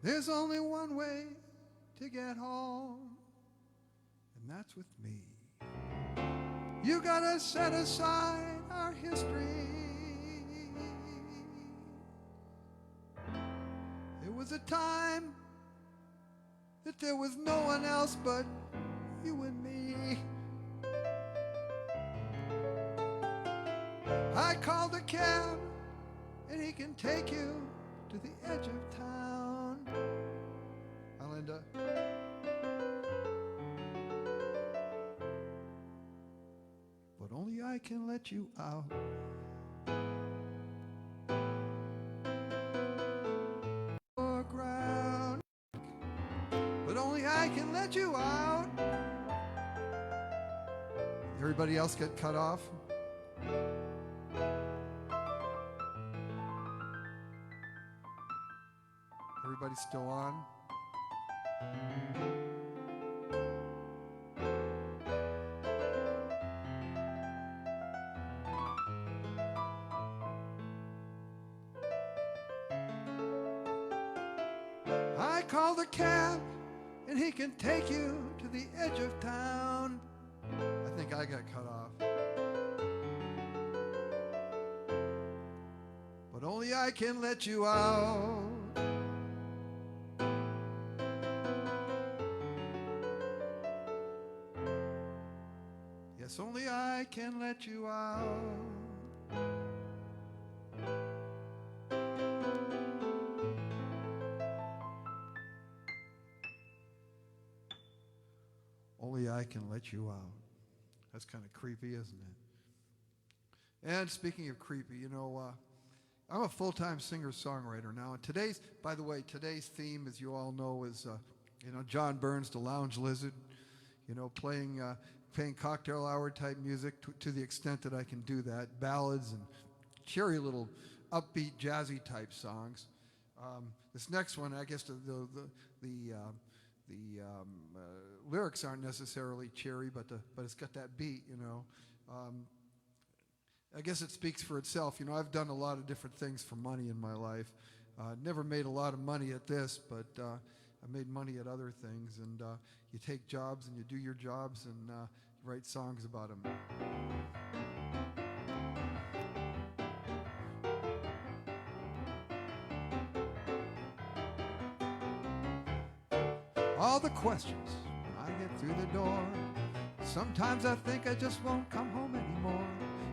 There's only one way to get home, and that's with me. You gotta set aside our history. It was a time that there was no one else but you and me. I called a cab and he can take you to the edge of town. Hi, Linda. But only I can let you out. Ground. But only I can let you out. Everybody else get cut off? Everybody's still on? I called a cab and he can take you to the edge of town. I think I got cut off. But only I can let you out. Yes, only I can let you out. Only I can let you out. That's kind of creepy, isn't it? And speaking of creepy, you know, I'm a full-time singer-songwriter now. And today's, by the way, today's theme, as you all know, is, you know, John Burns, the Lounge Lizard, you know, playing cocktail hour type music to the extent that I can do that. Ballads and cheery little upbeat jazzy type songs. This next one, I guess the lyrics aren't necessarily cheery, but it's got that beat, you know. I guess it speaks for itself. You know, I've done a lot of different things for money in my life. Never made a lot of money at this, but I made money at other things. And you take jobs and you do your jobs and you write songs about them. All the questions when I get through the door. Sometimes I think I just won't come home anymore.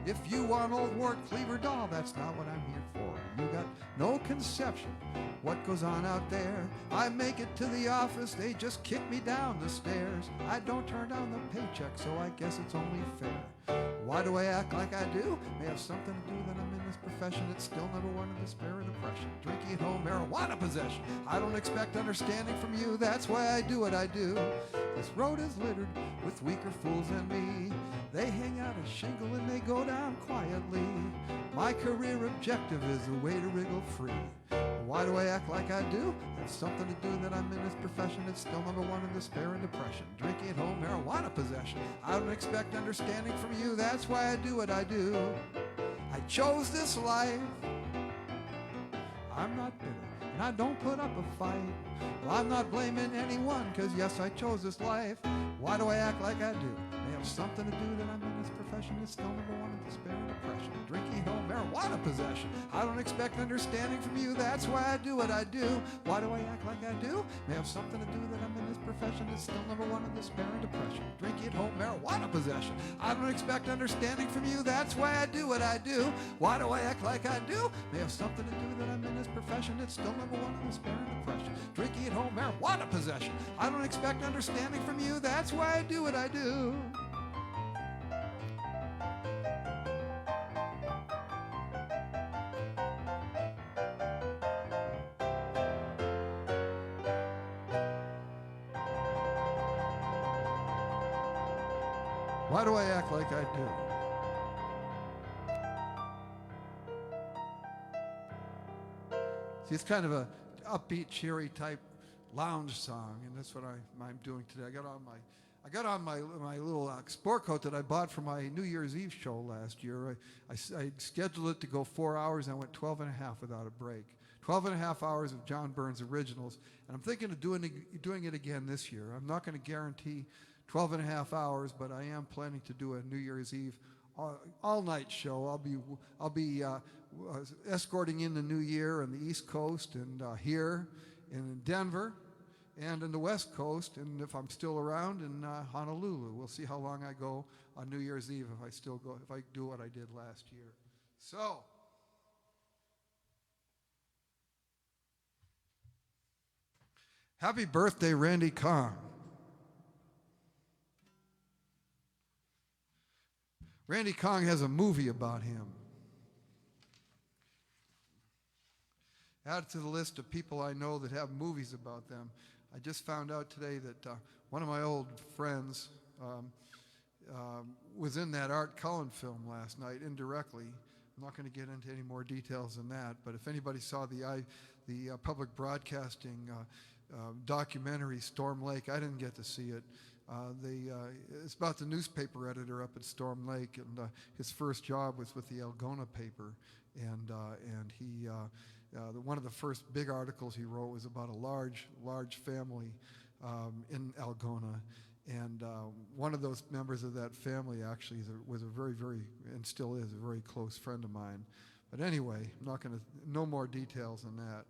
If you want old Wart Cleaver doll, that's not what I'm here for. You got no conception what goes on out there. I make it to the office, they just kick me down the stairs. I don't turn down the paycheck, so I guess it's only fair. Why do I act like I do? May have something to do that I'm in this profession. It's still number one in despair and depression. Drinking at home, marijuana possession. I don't expect understanding from you, that's why I do what I do. This road is littered with weaker fools than me. They hang out a shingle and they go down quietly. My career objective is a way to wriggle free. Why do I act like I do? That's something to do that I'm in this profession. It's still number one in despair and depression. Drinking at home, marijuana possession. I don't expect understanding from you, that's why I do what I do. I chose this life. I'm not bitter, and I don't put up a fight. Well, I'm not blaming anyone, cause yes, I chose this life. Why do I act like I do? May have something to do that I'm in this profession. It's still number one in despair and depression. Drinking at home, marijuana possession. I don't expect understanding from you, that's why I do what I do. Why do I act like I do? May have something to do that I'm in this profession. It's still number one in despair and depression. Drinking at home, marijuana possession. I don't expect understanding from you, that's why I do what I do. Why do I act like I do? May have something to do that I'm in this profession. It's still number one in despair and depression. Drinking at home, marijuana possession. I don't expect understanding from you, that's why I do what I do. Why do I act like I do? See, it's kind of a upbeat, cheery type lounge song, and that's what I'm doing today. I got on my little sport coat that I bought for my New Year's Eve show last year. I scheduled it to go 4 hours, and I went 12 and a half without a break. 12 and a half hours of John Burns originals, and I'm thinking of doing it again this year. I'm not going to guarantee 12 and a half hours, but I am planning to do a New Year's Eve all-night show. I'll be escorting in the New Year on the East Coast and here in Denver and in the West Coast, and if I'm still around in Honolulu. We'll see how long I go on New Year's Eve if I do what I did last year. So, happy birthday, Randy Kong. Randy Kong has a movie about him. Added to the list of people I know that have movies about them. I just found out today that one of my old friends was in that Art Cullen film last night, indirectly. I'm not going to get into any more details than that, but if anybody saw the public broadcasting documentary Storm Lake, I didn't get to see it. It's about the newspaper editor up at Storm Lake, and his first job was with the Algona paper, and he one of the first big articles he wrote was about a large family in Algona, and one of those members of that family actually was a very, and still is, a very close friend of mine. But anyway, I'm not going to, no more details than that.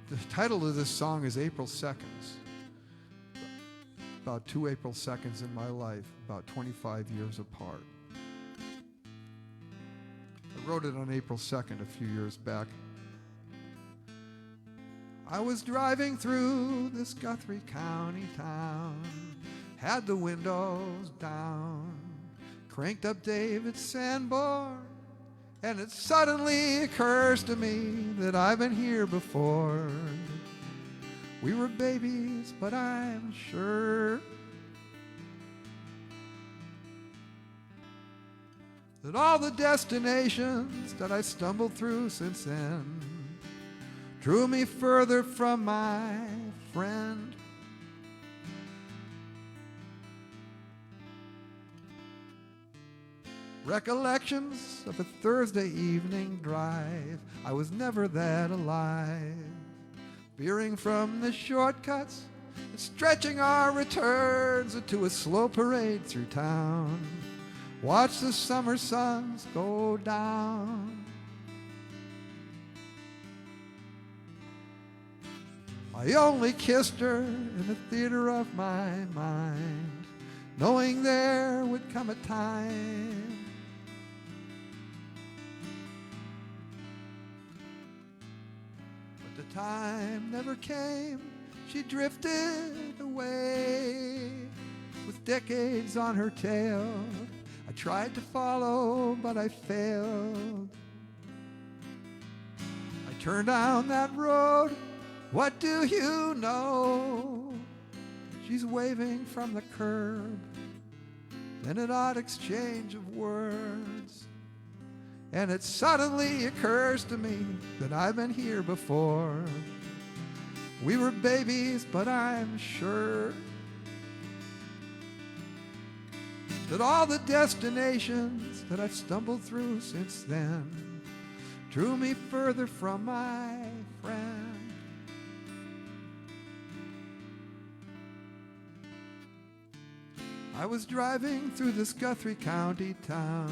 The title of this song is April Seconds. About 2 April seconds in my life, about 25 years apart. I wrote it on April 2nd a few years back. I was driving through this Guthrie County town, had the windows down, cranked up David's sandboard, and it suddenly occurs to me that I've been here before. We were babies, but I'm sure that all the destinations that I stumbled through since then drew me further from my friend. Recollections of a Thursday evening drive, I was never that alive, veering from the shortcuts and stretching our returns into a slow parade through town. Watch the summer suns go down. I only kissed her in the theater of my mind, knowing there would come a time but the time never came. She drifted away with decades on her tail. I tried to follow, but I failed. I turned down that road. What do you know? She's waving from the curb in an odd exchange of words. And it suddenly occurs to me that I've been here before. We were babies, but I'm sure that all the destinations that I've stumbled through since then drew me further from my friend. I was driving through this Guthrie County town.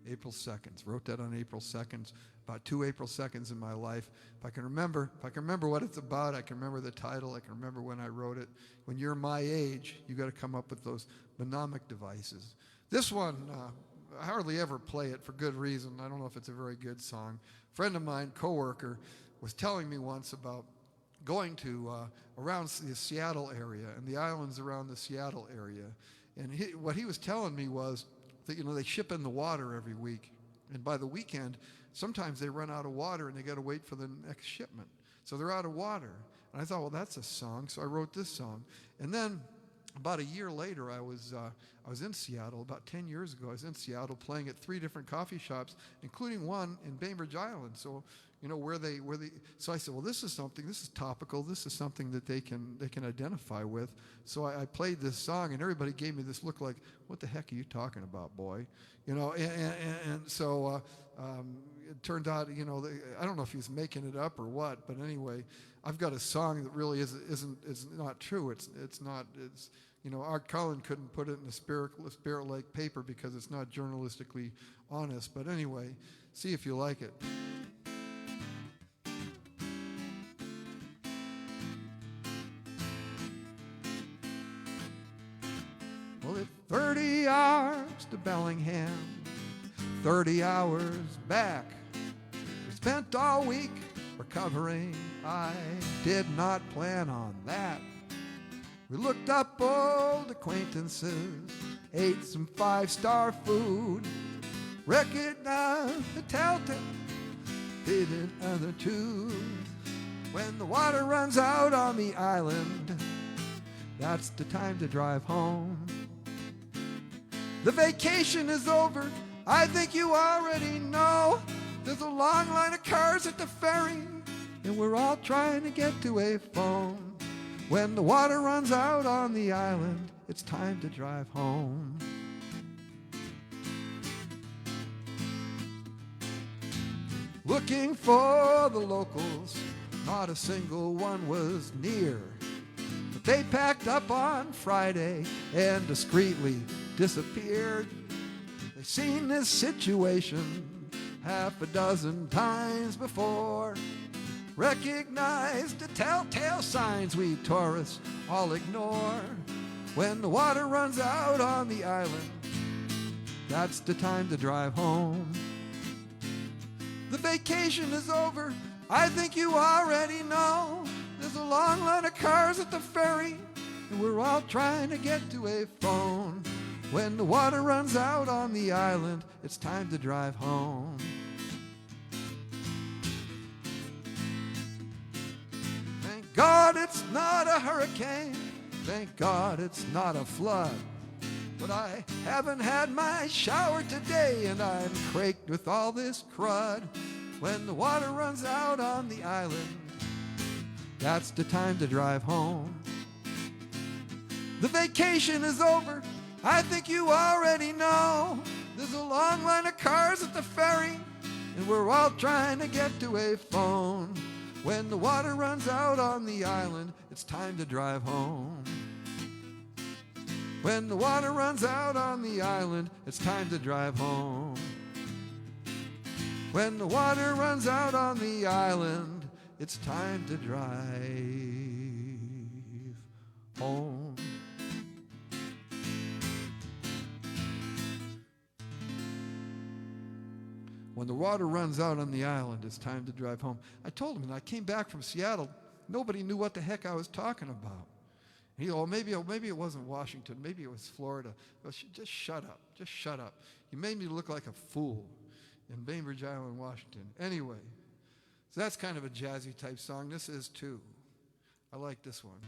April 2nd. Wrote that on April 2nd. About 2 April 2nd in my life. If I can remember what it's about, I can remember the title, I can remember when I wrote it. When you're my age, you got to come up with those mnemonic devices. This one, I hardly ever play it for good reason. I don't know if it's a very good song. A friend of mine, coworker, was telling me once about going to around the Seattle area and the islands around the Seattle area. And what he was telling me was that, they ship in the water every week. And by the weekend, sometimes they run out of water and they got to wait for the next shipment. So they're out of water. And I thought, well, that's a song. So I wrote this song. And then about a year later, I was in Seattle. About 10 years ago, I was in Seattle playing at 3 different coffee shops, including one in Bainbridge Island. So, So I said, well, this is topical. This is something that they can identify with. So I played this song, and everybody gave me this look like, what the heck are you talking about, boy? And so it turned out, I don't know if he was making it up or what, but anyway, I've got a song that really is not true. It's Art Cullen couldn't put it in the Spirit Lake paper because it's not journalistically honest. But anyway, see if you like it. Well, it's 30 hours to Bellingham, 30 hours back. We spent all week recovering. I did not plan on that. We looked up old acquaintances, ate some 5-star food, recognized the telltale, hidden other two. When the water runs out on the island, that's the time to drive home. The vacation is over, I think you already know. There's a long line of cars at the ferry, and we're all trying to get to a phone. When the water runs out on the island, it's time to drive home. Looking for the locals, not a single one was near. But they packed up on Friday and discreetly disappeared. They've seen this situation half a dozen times before. Recognized the telltale signs we tourists all ignore. When the water runs out on the island, that's the time to drive home. The vacation is over, I think you already know. There's a long line of cars at the ferry, and we're all trying to get to a phone. When the water runs out on the island, it's time to drive home. Thank God it's not a hurricane, thank God it's not a flood. But I haven't had my shower today, and I'm craked with all this crud. When the water runs out on the island, that's the time to drive home. The vacation is over, I think you already know. There's a long line of cars at the ferry, and we're all trying to get to a phone. When the water runs out on the island, it's time to drive home. When the water runs out on the island, it's time to drive home. When the water runs out on the island, it's time to drive home. When the water runs out on the island, it's time to drive home. I told him, and I came back from Seattle, nobody knew what the heck I was talking about. He goes, maybe it wasn't Washington, maybe it was Florida. I goes, just shut up, just shut up. You made me look like a fool in Bainbridge Island, Washington. Anyway, so that's kind of a jazzy type song. This is too. I like this one.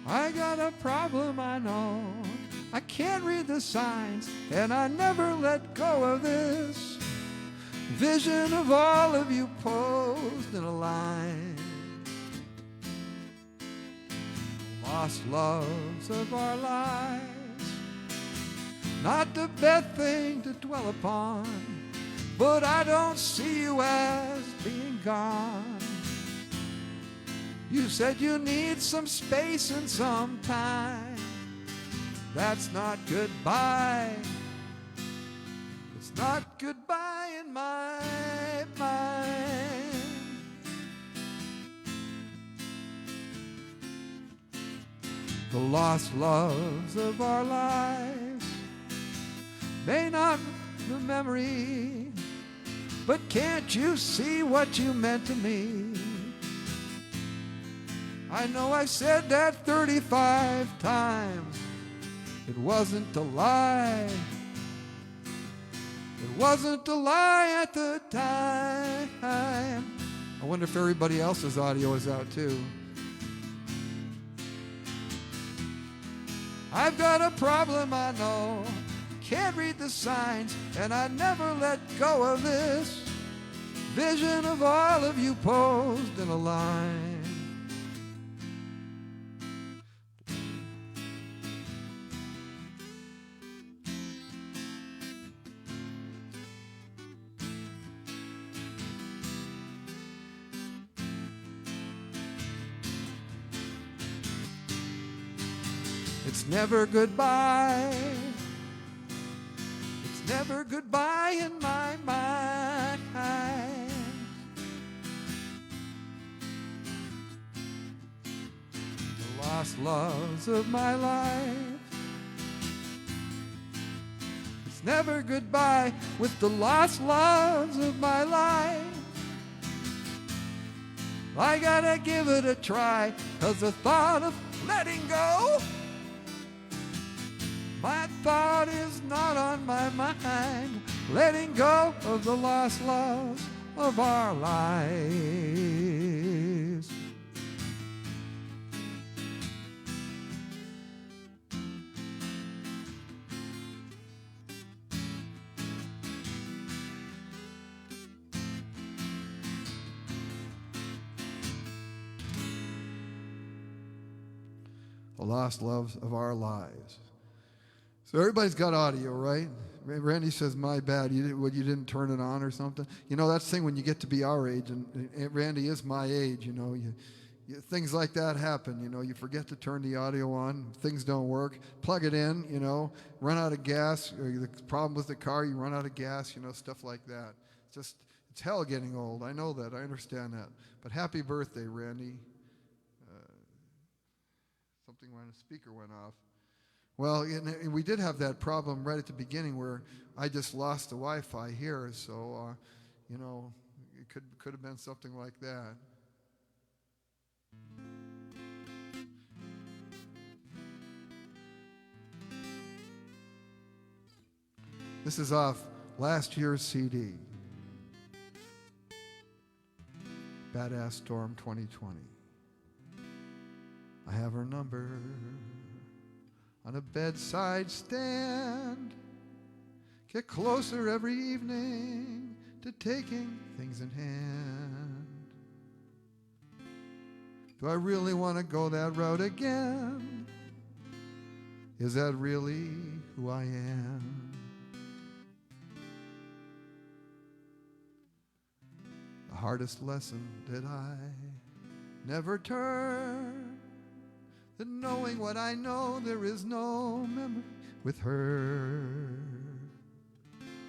I got a problem, I know. I can't read the signs, and I never let go of this vision of all of you posed in a line. Lost loves of our lives, not the best thing to dwell upon, but I don't see you as being gone. You said you need some space and some time. That's not goodbye. It's not goodbye in my mind. The lost loves of our lives may not be memory, but can't you see what you meant to me? I know I said that 35 times. It wasn't a lie. It wasn't a lie at the time. I wonder if everybody else's audio is out too. I've got a problem, I know. Can't read the signs, and I never let go of this vision of all of you posed in a line. It's never goodbye. It's never goodbye in my mind. The lost loves of my life. It's never goodbye with the lost loves of my life. I gotta give it a try, 'cause the thought of letting go, my thought is not on my mind. Letting go of the lost loves of our lives. The lost loves of our lives. So everybody's got audio, right? Randy says, my bad, you didn't turn it on or something. You know, that's the thing when you get to be our age, and Randy is my age, you know, things like that happen, you know. You forget to turn the audio on, things don't work, plug it in, you know, run out of gas, or the problem with the car, you run out of gas, you know, stuff like that. It's hell getting old. I know that, I understand that. But happy birthday, Randy. Something when a speaker went off. Well, we did have that problem right at the beginning where I just lost the Wi-Fi here, so, you know, it could have been something like that. This is off last year's CD, Badass Storm 2020. I have her number on a bedside stand. Get closer every evening to taking things in hand. Do I really want to go that route again? Is that really who I am? The hardest lesson that I never turn, that knowing what I know, there is no memory with her.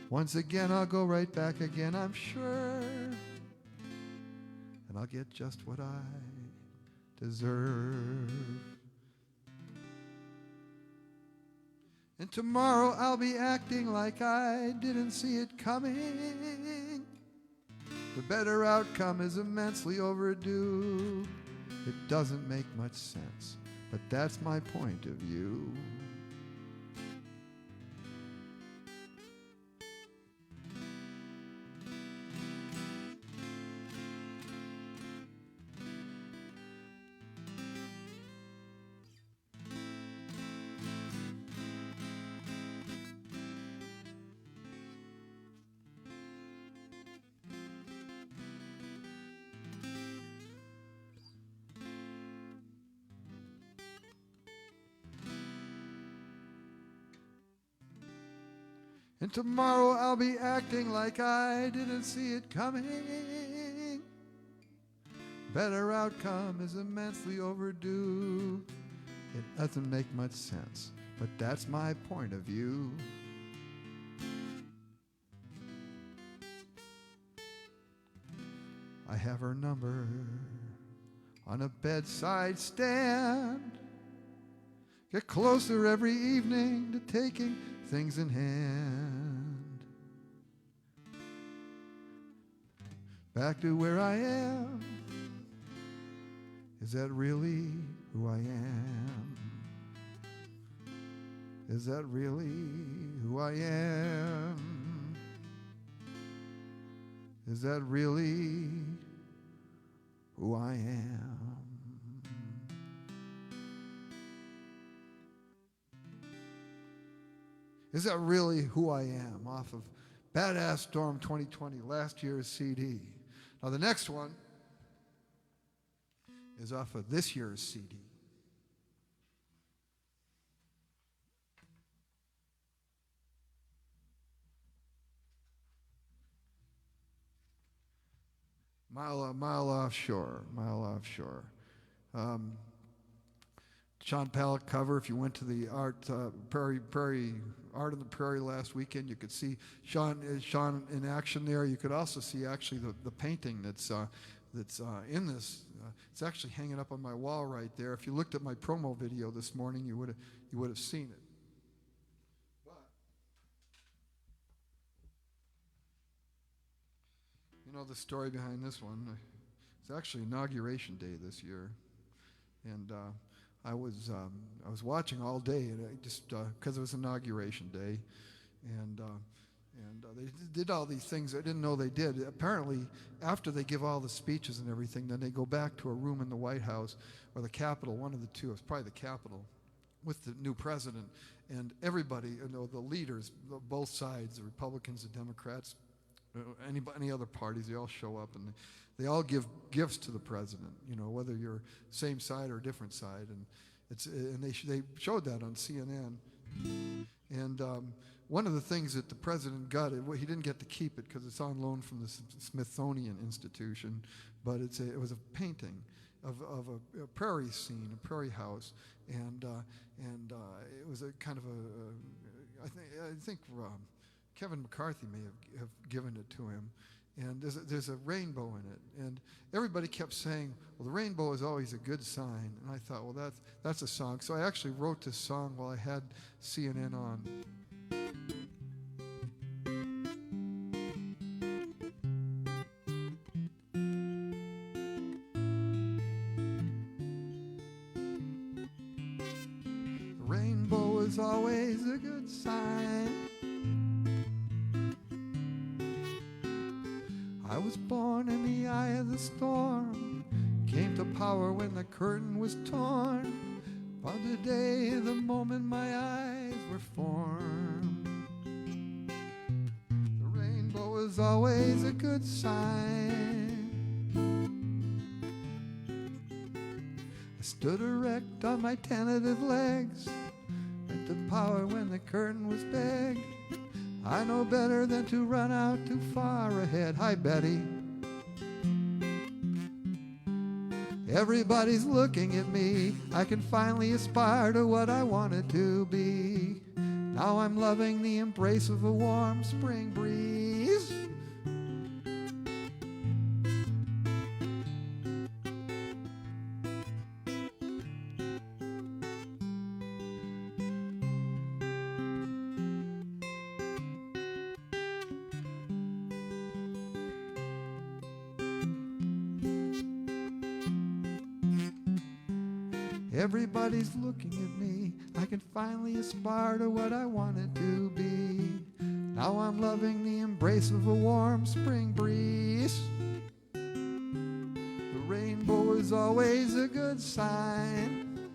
Once again, I'll go right back again, I'm sure, and I'll get just what I deserve. And tomorrow I'll be acting like I didn't see it coming. The better outcome is immensely overdue. It doesn't make much sense, but that's my point of view. And tomorrow I'll be acting like I didn't see it coming. Better outcome is immensely overdue. It doesn't make much sense, but that's my point of view. I have her number on a bedside stand. Get closer every evening to taking things in hand. Back to where I am. Is that really who I am? Is that really who I am? Is that really who I am? Is that really who I am? Off of Badass Storm 2020, last year's CD. Now the next one is off of this year's CD. Mile offshore. Sean Palak cover. If you went to the Art Art on the Prairie last weekend, you could see Sean in action there. You could also see actually the painting that's in this. It's actually hanging up on my wall right there. If you looked at my promo video this morning, you would have seen it. But you know the story behind this one. It's actually Inauguration Day this year, and I was watching all day, and I just because it was Inauguration Day, and they did all these things I didn't know they did. Apparently, after they give all the speeches and everything, then they go back to a room in the White House or the Capitol, one of the two. It's probably the Capitol, with the new president and everybody, you know, the leaders, both sides, the Republicans, the Democrats, any other parties, they all show up and they all give gifts to the president, you know, whether you're same side or different side, and they showed that on CNN. And one of the things that the president got, he didn't get to keep it because it's on loan from the Smithsonian Institution, but it was a painting of a prairie scene, a prairie house, and it was a kind of I think Kevin McCarthy may have given it to him. And there's a rainbow in it, and everybody kept saying, well, the rainbow is always a good sign. And I thought, well, that's a song. So I actually wrote this song while I had CNN on. The rainbow is always a good sign. I was born in the eye of the storm, came to power when the curtain was torn, on the day, the moment my eyes were formed. The rainbow is always a good sign. I stood erect on my tentative legs, went to power when the curtain was begged. I know better than to run out too far ahead. Hi, Betty. Everybody's looking at me. I can finally aspire to what I wanted to be. Now I'm loving the embrace of a warm spring breeze. Everybody's looking at me. I can finally aspire to what I wanted to be. Now I'm loving the embrace of a warm spring breeze. The rainbow is always a good sign.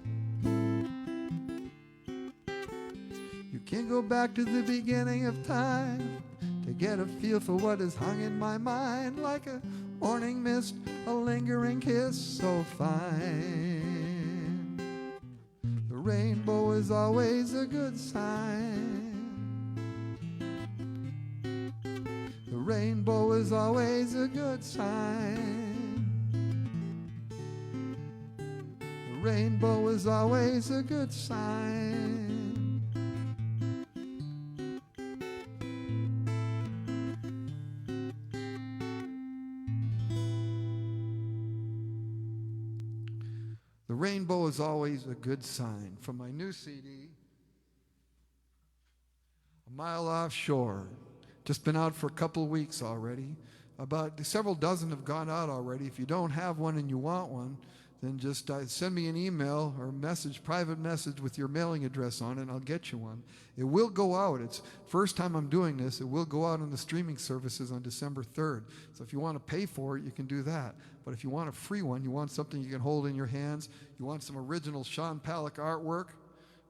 You can't go back to the beginning of time to get a feel for what is hung in my mind, like a morning mist, a lingering kiss so fine. The rainbow is always a good sign. The rainbow is always a good sign. The rainbow is always a good sign. The rainbow is always a good sign. From my new CD, A Mile Offshore. Just been out for a couple of weeks already. About several dozen have gone out already. If you don't have one and you want one, then just send me an email or a message, private message with your mailing address on it, and I'll get you one. It will go out. It's first time I'm doing this. It will go out on the streaming services on December 3rd. So if you want to pay for it, you can do that. But if you want a free one, you want something you can hold in your hands, you want some original Sean Palak artwork,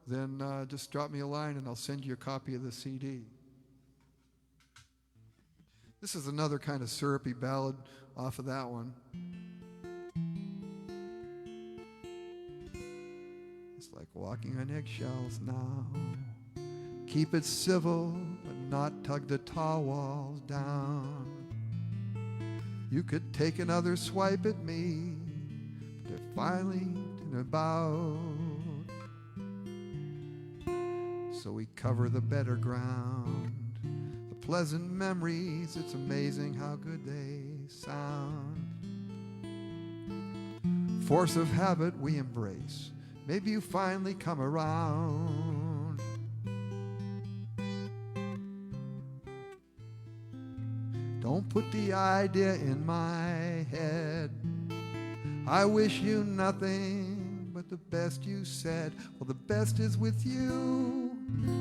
then just drop me a line and I'll send you a copy of the CD. This is another kind of syrupy ballad off of that one. It's like walking on eggshells now. Keep it civil, but not tug the tall walls down. You could take another swipe at me, but they're finally about. So we cover the better ground. The pleasant memories, it's amazing how good they sound. Force of habit we embrace. Maybe you finally come around. Don't put the idea in my head. I wish you nothing but the best you said. Well, the best is with you.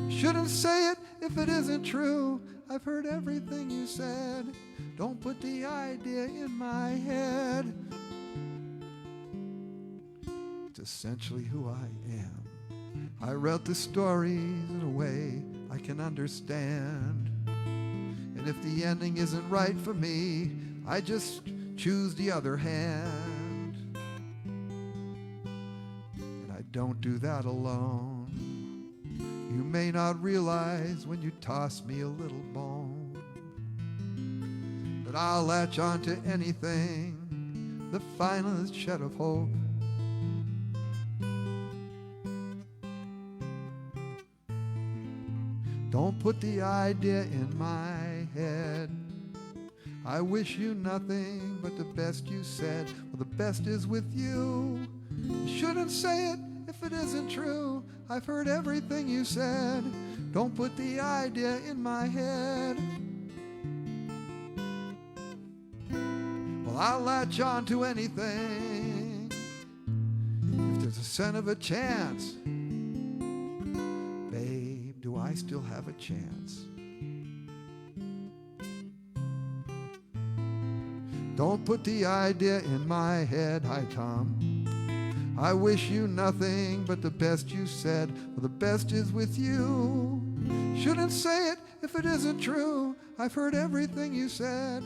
Shouldn't say it if it isn't true. I've heard everything you said. Don't put the idea in my head. It's essentially who I am. I wrote the stories in a way I can understand. And if the ending isn't right for me, I just choose the other hand. And I don't do that alone. You may not realize when you toss me a little bone, but I'll latch on to anything, the finest shed of hope. Don't put the idea in my head. I wish you nothing but the best you said. Well, the best is with you. You shouldn't say it if it isn't true. I've heard everything you said. Don't put the idea in my head. Well, I'll latch on to anything if there's a cent of a chance. Babe, do I still have a chance? Don't put the idea in my head. Hi, Tom. I wish you nothing but the best you said. Well, the best is with you. Shouldn't say it if it isn't true. I've heard everything you said.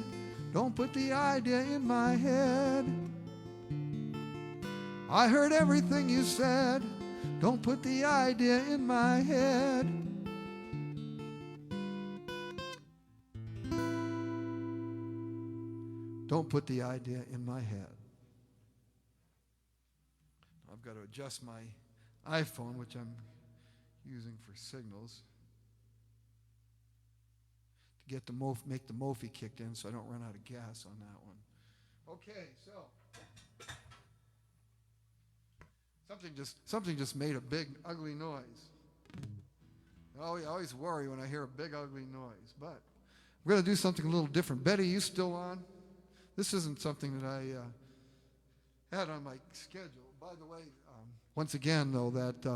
Don't put the idea in my head. I heard everything you said. Don't put the idea in my head. Don't put the idea in my head. I've got to adjust my iPhone, which I'm using for signals, to get the make the Mophie kicked in so I don't run out of gas on that one. Okay, so something just made a big ugly noise. I always worry when I hear a big ugly noise, but we're going to do something a little different. Betty, you still on? This isn't something that I had on my schedule. By the way, once again, though, that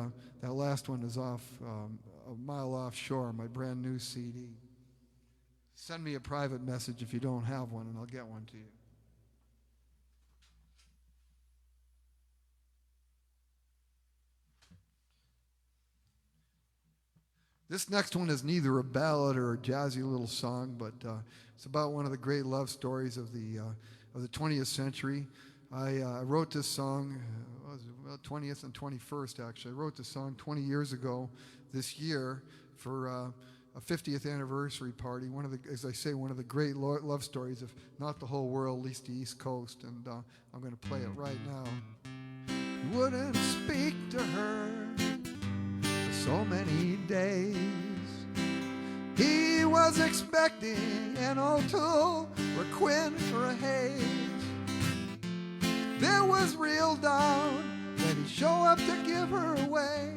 last one is off a mile offshore, my brand new CD. Send me a private message if you don't have one, and I'll get one to you. This next one is neither a ballad or a jazzy little song, but it's about one of the great love stories of the 20th century. I wrote this song, 20th and 21st actually. I wrote this song 20 years ago this year for a 50th anniversary party. One of the, as I say, one of the great love stories of not the whole world, at least the East Coast, and I'm going to play it right now. You wouldn't speak to her for so many days. He was expecting an O'Toole or Quinn or a Hayes. There was real doubt that he'd show up to give her away,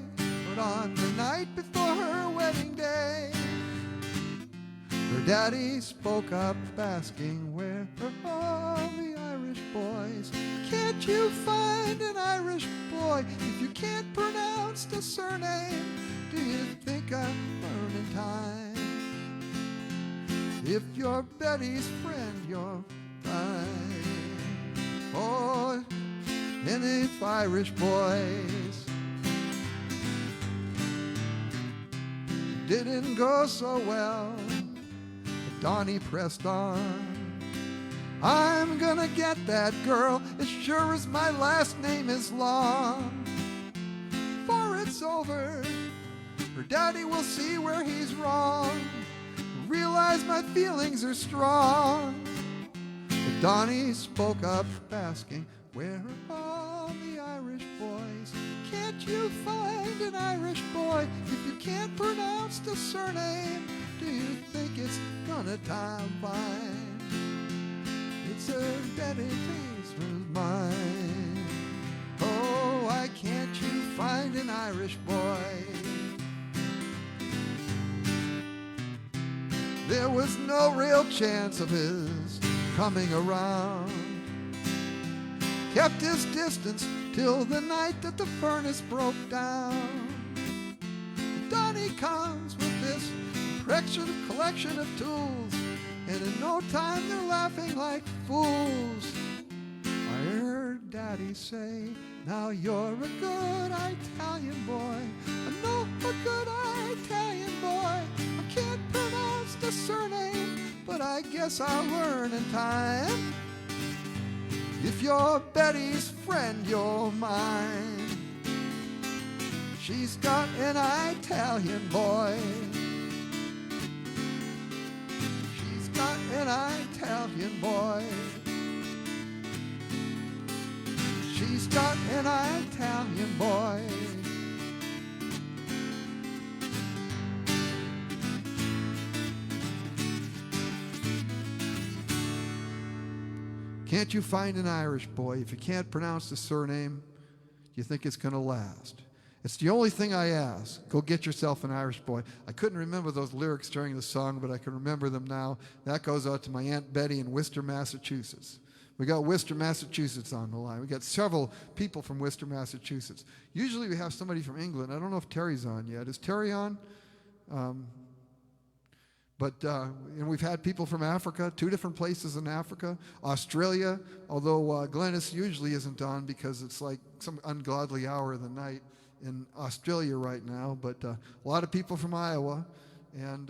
but on the night before her wedding day, her daddy spoke up asking where are all the Irish boys. Can't you find an Irish boy if you can't pronounce the surname? Do you think I'm burning time? If you're Betty's friend, you're fine. Oh, and if Irish boys didn't go so well. But Donnie pressed on. I'm gonna get that girl as sure as my last name is long. Before it's over, her daddy will see where he's wrong, realize my feelings are strong. But Donnie spoke up asking, where are all the Irish boys? Can't you find an Irish boy? If you can't pronounce the surname, do you think it's gonna time fine? It's a Betty Tasteman's mine. Oh, why can't you find an Irish boy? There was no real chance of his coming around. Kept his distance till the night that the furnace broke down. Donnie comes with this collection of tools, and in no time they're laughing like fools. I heard Daddy say, now you're a good Italian boy. I know a good Italian boy. I can't pronounce the surname, but I guess I'll learn in time. If you're Betty's friend, you're mine. She's got an Italian boy. She's got an Italian boy. She's got an Italian boy. Can't you find an Irish boy? If you can't pronounce the surname, do you think it's going to last? It's the only thing I ask. Go get yourself an Irish boy. I couldn't remember those lyrics during the song, but I can remember them now. That goes out to my Aunt Betty in Worcester, Massachusetts. We got Worcester, Massachusetts on the line. We got several people from Worcester, Massachusetts. Usually we have somebody from England. I don't know if Terry's on yet. Is Terry on? And we've had people from Africa, 2 different places in Africa. Australia, although Glennis usually isn't on because it's like some ungodly hour of the night in Australia right now. But a lot of people from Iowa. And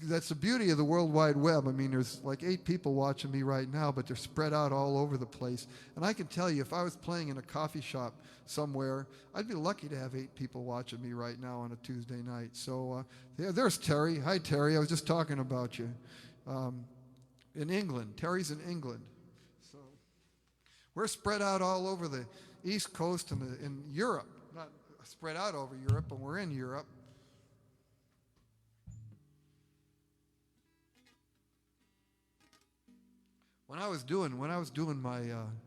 that's the beauty of the World Wide Web. I mean, there's like 8 people watching me right now, but they're spread out all over the place. And I can tell you, if I was playing in a coffee shop somewhere, I'd be lucky to have 8 people watching me right now on a Tuesday night. So there's Terry. Hi, Terry. I was just talking about you. In England. Terry's in England. So we're spread out all over the East Coast and in Europe. Not spread out over Europe, but we're in Europe. When I was doing my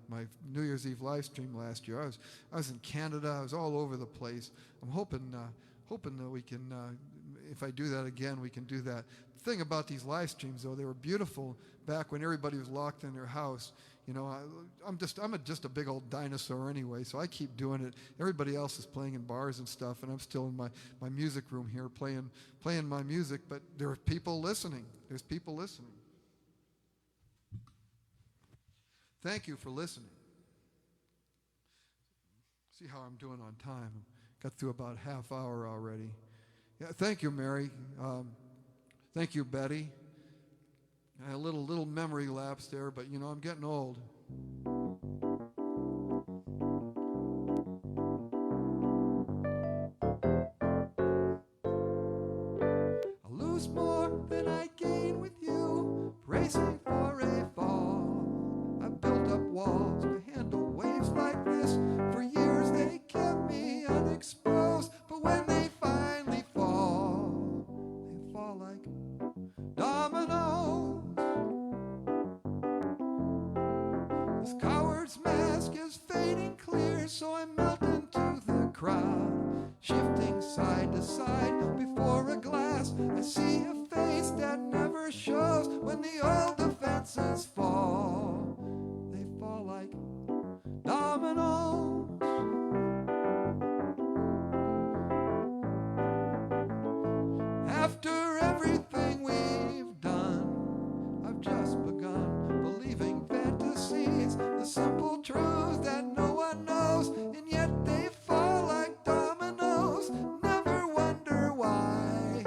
my New Year's Eve live stream last year, I was in Canada. I was all over the place. I'm hoping that we can, if I do that again, we can do that. The thing about these live streams, though, they were beautiful back when everybody was locked in their house. You know, I'm just a big old dinosaur anyway, so I keep doing it. Everybody else is playing in bars and stuff, and I'm still in my music room here playing my music. But there are people listening. There's people listening. Thank you for listening. See how I'm doing on time. Got through about half hour already. Yeah, thank you, Mary. Thank you, Betty. I had a little memory lapse there, but you know, I'm getting old. I lose more than I gain with you, bracing for a fall. I built up walls to handle waves like this. For years they kept me unexposed, but when they finally fall, they fall like dominoes. This coward's mask is fading clear, so I melt into the crowd, shifting side to side before a glass. I see a face that never shows. When the old defenses fall, they fall like dominoes. After everything we've done, I've just begun believing fantasies, the simple truths that no one knows, and yet they fall like dominoes. Never wonder why.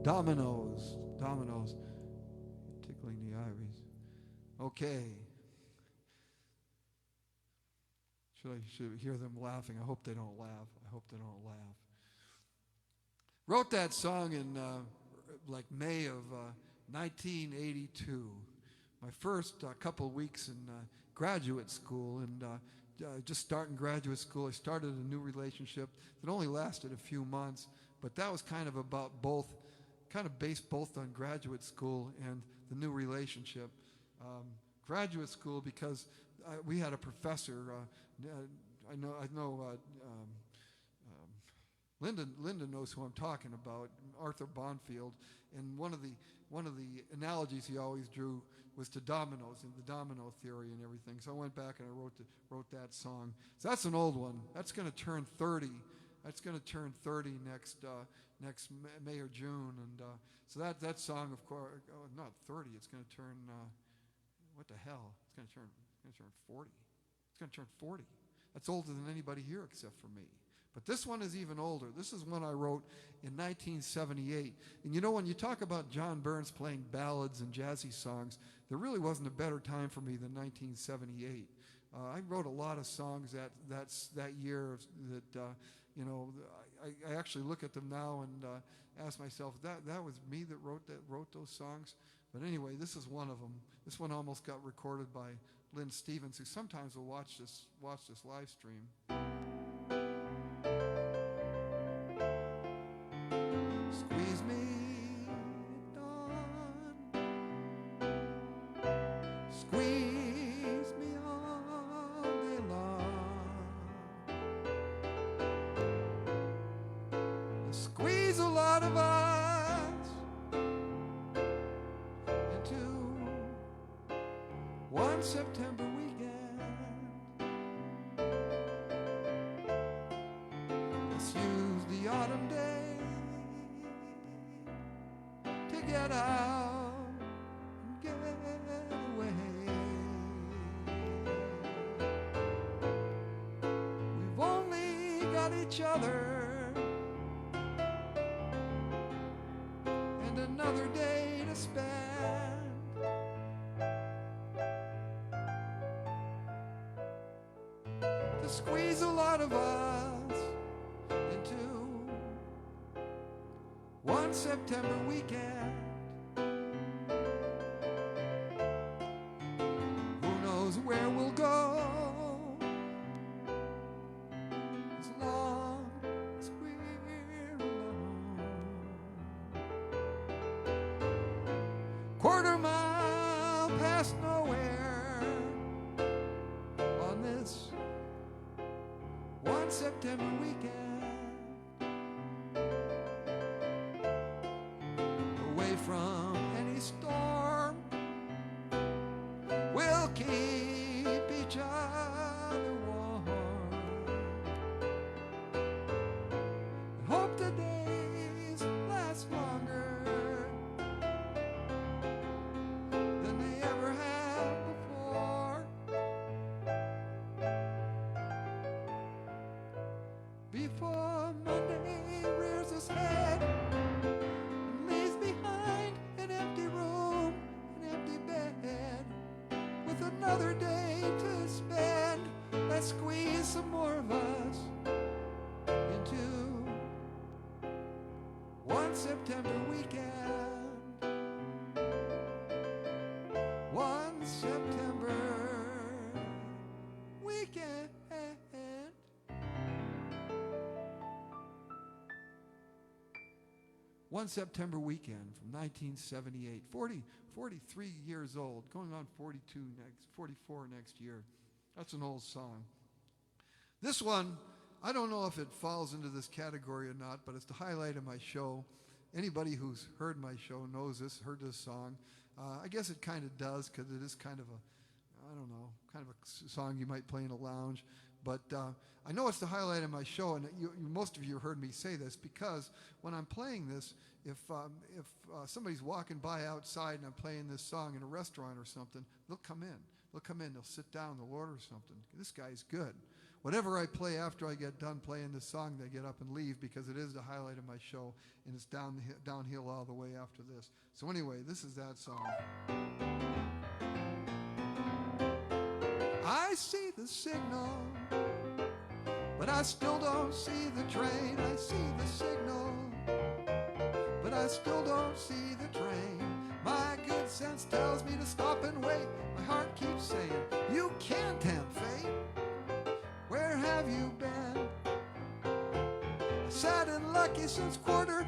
Dominoes. Dominoes. Tickling the ivories. Okay. Should hear them laughing. I hope they don't laugh. I hope they don't laugh. Wrote that song in like May of 1982. My first couple of weeks in graduate school, and just starting graduate school, I started a new relationship that only lasted a few months, but that was kind of about both, kind of based both on graduate school and the new relationship. Graduate school because we had a professor. I know. Linda knows who I'm talking about, Arthur Bonfield, and one of the analogies he always drew was to dominoes and the domino theory and everything. So I went back and I wrote that song. So that's an old one. That's going to turn 30. That's going to turn 30 next May or June, and so that song, of course, not 30. It's going to turn what the hell? It's going to turn 40. It's going to turn 40. That's older than anybody here except for me. But this one is even older. This is one I wrote in 1978. And you know, when you talk about John Burns playing ballads and jazzy songs, there really wasn't a better time for me than 1978. I wrote a lot of songs that year that, you know, I actually look at them now and ask myself, that was me that wrote those songs? But anyway, this is one of them. This one almost got recorded by Lynn Stevens, who sometimes will watch this live stream. Squeeze me at dawn, squeeze me all day long, squeeze a lot of us into one September weekend. Let's use the autumn day to get out and get away. We've only got each other and another day to spend. To squeeze a lot of us into one September weekend. Who knows where we'll go as long as we're alone. Quarter mile past nowhere on this one September weekend. Away from any storm, we'll keep each other warm. And hope the days last longer than they ever have before. Before Monday rears its head and leaves behind an empty room, an empty bed, with another day to spend. Let's squeeze some more of us into one September weekend. One September weekend. One September weekend from 1978. 43 years old, going on 44 next year. That's an old song. This one, I don't know if it falls into this category or not, but it's the highlight of my show. Anybody who's heard my show knows this, heard this song. I guess it kind of does, because it is kind of a, I don't know, kind of a song you might play in a lounge. But I know it's the highlight of my show, and most of you heard me say this, because when I'm playing this, if somebody's walking by outside and I'm playing this song in a restaurant or something, they'll come in. They'll sit down, they'll order something. This guy's good. whatever I play after I get done playing this song, they get up and leave because it is the highlight of my show, and it's downhill all the way after this. So anyway, this is that song. I see the signal, but I still don't see the train. I see the signal, but I still don't see the train. My good sense tells me to stop and wait. My heart keeps saying, you can't tempt fate. Where have you been? Sad and lucky since 10:15,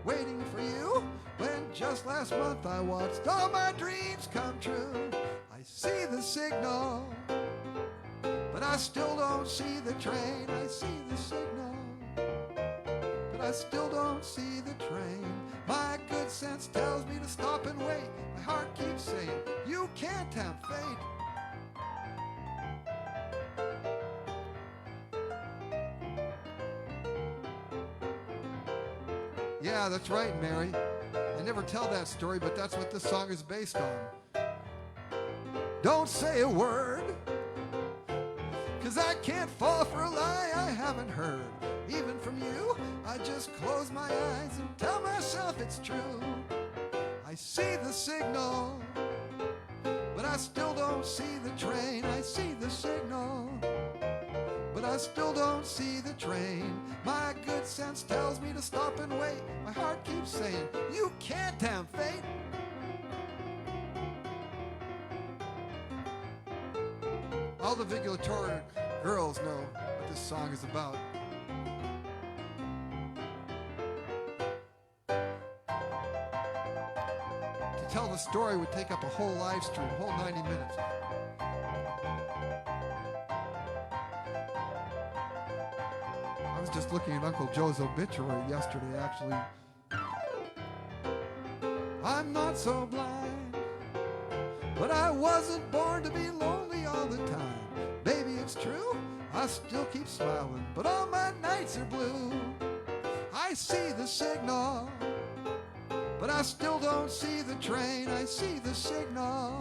waiting for you, when just last month I watched all my dreams come true. I see the signal, but I still don't see the train. I see the signal, but I still don't see the train. My good sense tells me to stop and wait. My heart keeps saying, you can't tempt fate. Yeah, that's right, Mary. I never tell that story, but that's what this song is based on. Don't say a word, 'cause I can't fall for a lie I haven't heard. Even from you, I just close my eyes and tell myself it's true. I see the signal, but I still don't see the train. I see the signal, but I still don't see the train. My good sense tells me to stop and wait. My heart keeps saying, you can't tempt fate. All the Vigilatory girls know what this song is about. To tell the story would take up a whole live stream, a whole 90 minutes. I was just looking at Uncle Joe's obituary yesterday, actually. I'm not so blind, but I wasn't born to be lonely all the time. Baby, it's true, I still keep smiling, but all my nights are blue. I see the signal, but I still don't see the train. I see the signal,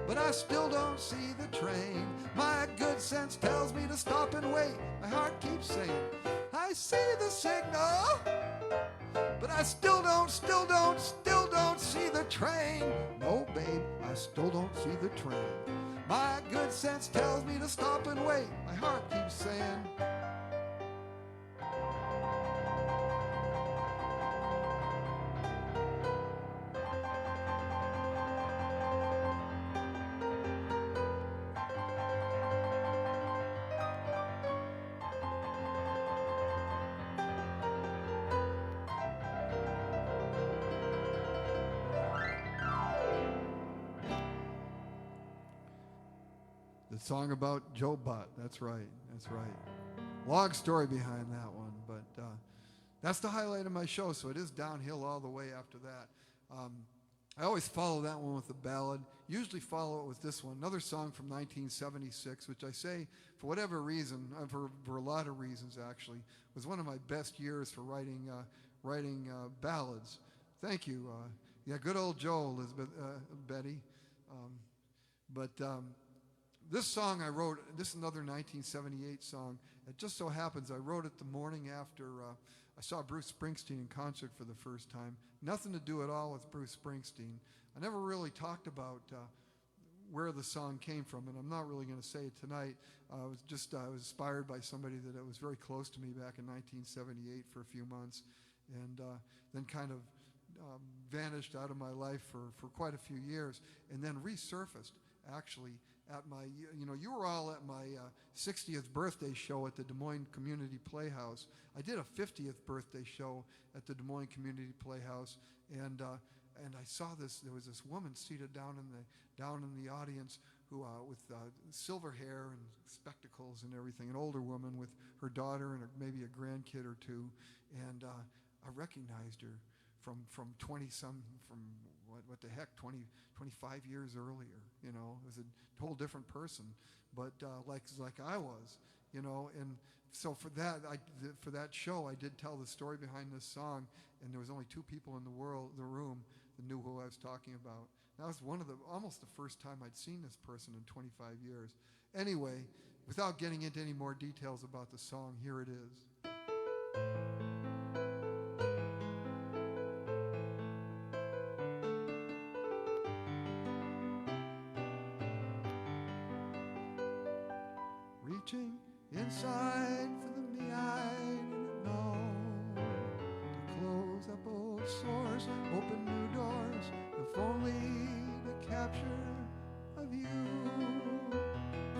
but I still don't see the train. My good sense tells me to stop and wait. My heart keeps saying, I see the signal, but I still don't see the train. No, babe, I still don't see the train. My good sense tells me to stop and wait. My heart keeps saying, the song about Joe Butt. That's right. That's right. Long story behind that one, but that's the highlight of my show, so it is downhill all the way after that. I always follow that one with a ballad, usually follow it with this one, another song from 1976, which I say, for whatever reason, for a lot of reasons actually, was one of my best years for writing ballads. Thank you. Yeah, good old Joe, Elizabeth, Betty. This song I wrote, this is another 1978 song. It just so happens I wrote it the morning after I saw Bruce Springsteen in concert for the first time. Nothing to do at all with Bruce Springsteen. I never really talked about where the song came from, and I'm not really going to say it tonight. I was inspired by somebody that was very close to me back in 1978 for a few months, and then kind of vanished out of my life for quite a few years, and then resurfaced actually at my, you were all at my 60th birthday show at the Des Moines Community Playhouse. I did a 50th birthday show at the Des Moines Community Playhouse, and I saw there was this woman seated down in the audience who with silver hair and spectacles and everything, an older woman with her daughter and maybe a grandkid or two, and I recognized her from 20-some, from what the heck, 25 years earlier. It was a whole different person, but like I was, and so for that show I did tell the story behind this song, and there was only two people in the room that knew who I was talking about. That was almost the first time I'd seen this person in 25 years. Anyway, Without getting into any more details about the song, here it is. Reaching inside for the me I didn't know, to close up old sores, open new doors, if only to capture a view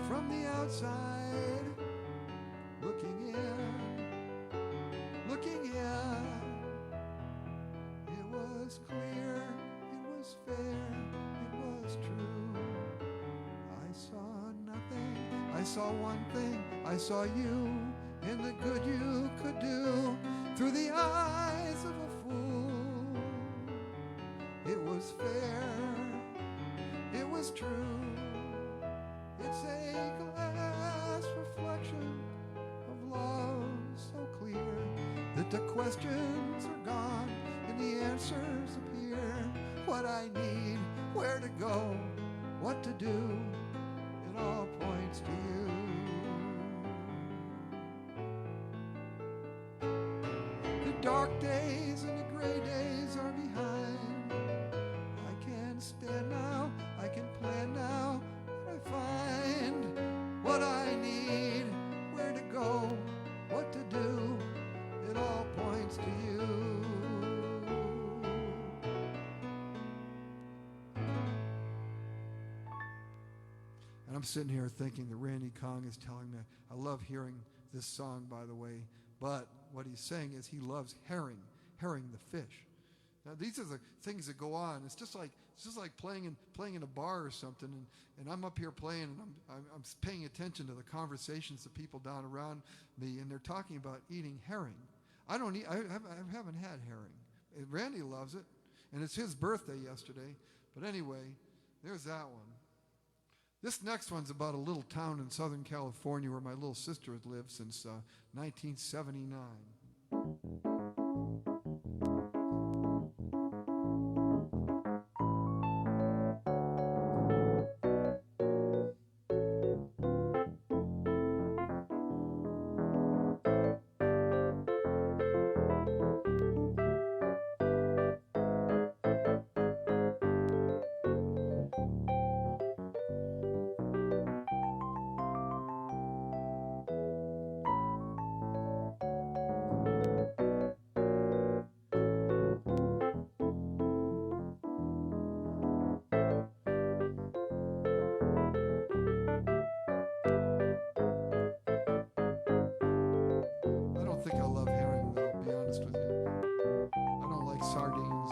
from the outside, looking in, looking in. It was clear, it was fair, it was true. I saw nothing, I saw one thing, I saw you in the good you could do through the eyes of a fool. It was fair, it was true. It's a glass reflection of love so clear that the questions are gone and the answers appear. What I need, where to go, what to do, it all points to you. The dark days and the gray days are behind. I can stand now, I can plan now, and I find what I need, where to go, what to do, it all points to you. And I'm sitting here thinking that Randy Kong is telling me, I love hearing this song, by the way, but what he's saying is he loves herring the fish. Now, these are the things that go on. It's just like playing in a bar or something, and I'm up here playing, and I'm paying attention to the conversations of people down around me, and they're talking about eating herring. I haven't had herring. Randy loves it, and it's his birthday yesterday. But anyway, there's that one. This next one's about a little town in Southern California where my little sister has lived since 1979. I don't think I love herring, though, to be honest with you. I don't like sardines.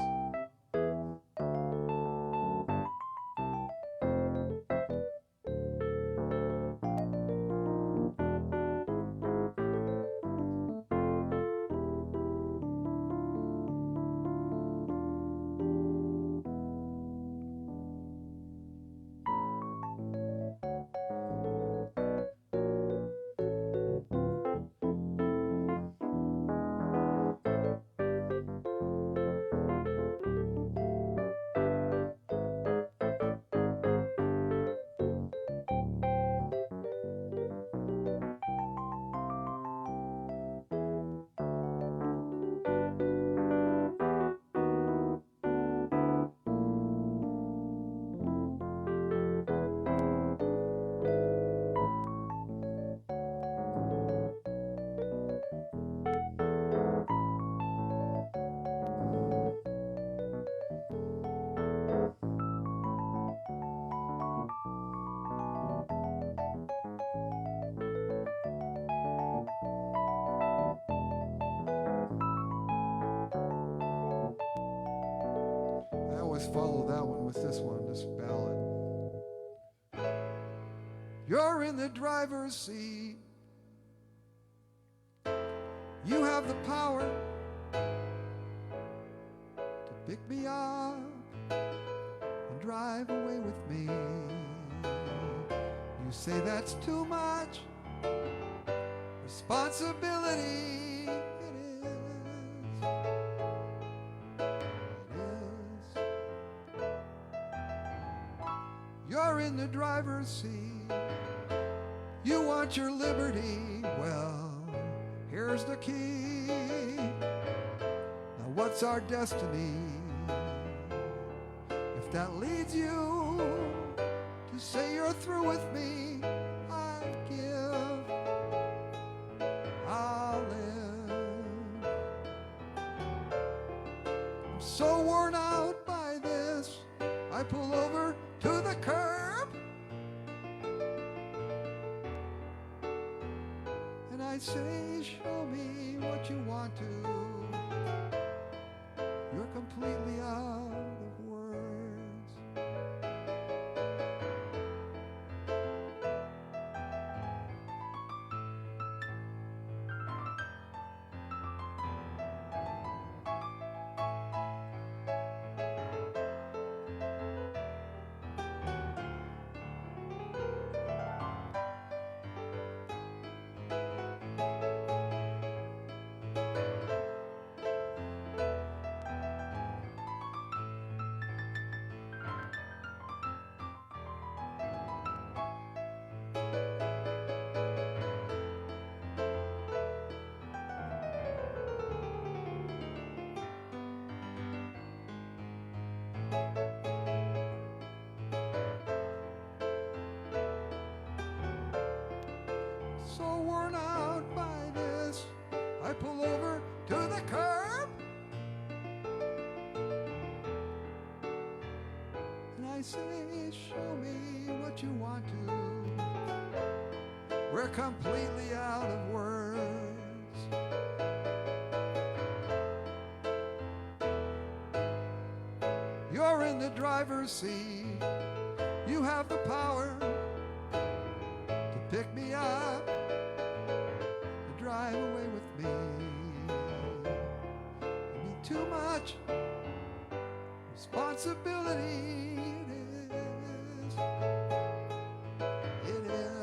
I always follow that one with this one, this ballad. You're in the driver's seat. You have the power to pick me up and drive away with me. You say that's too much responsibility. It is. You're in the driver's seat. You want your liberty, well, here's the key. Now what's our destiny? If that leads you to say you're through with me, I'll give, I'll live. I'm so worn out by this, I pull over to the curb and I say, show me what you want to. You're completely out of words. So worn out by this, I pull over to the curb and I say, show me what you want to. We're completely out of words. You're in the driver's seat. You have the power to pick me up, to drive away with me. You need too much responsibility. It is. It is.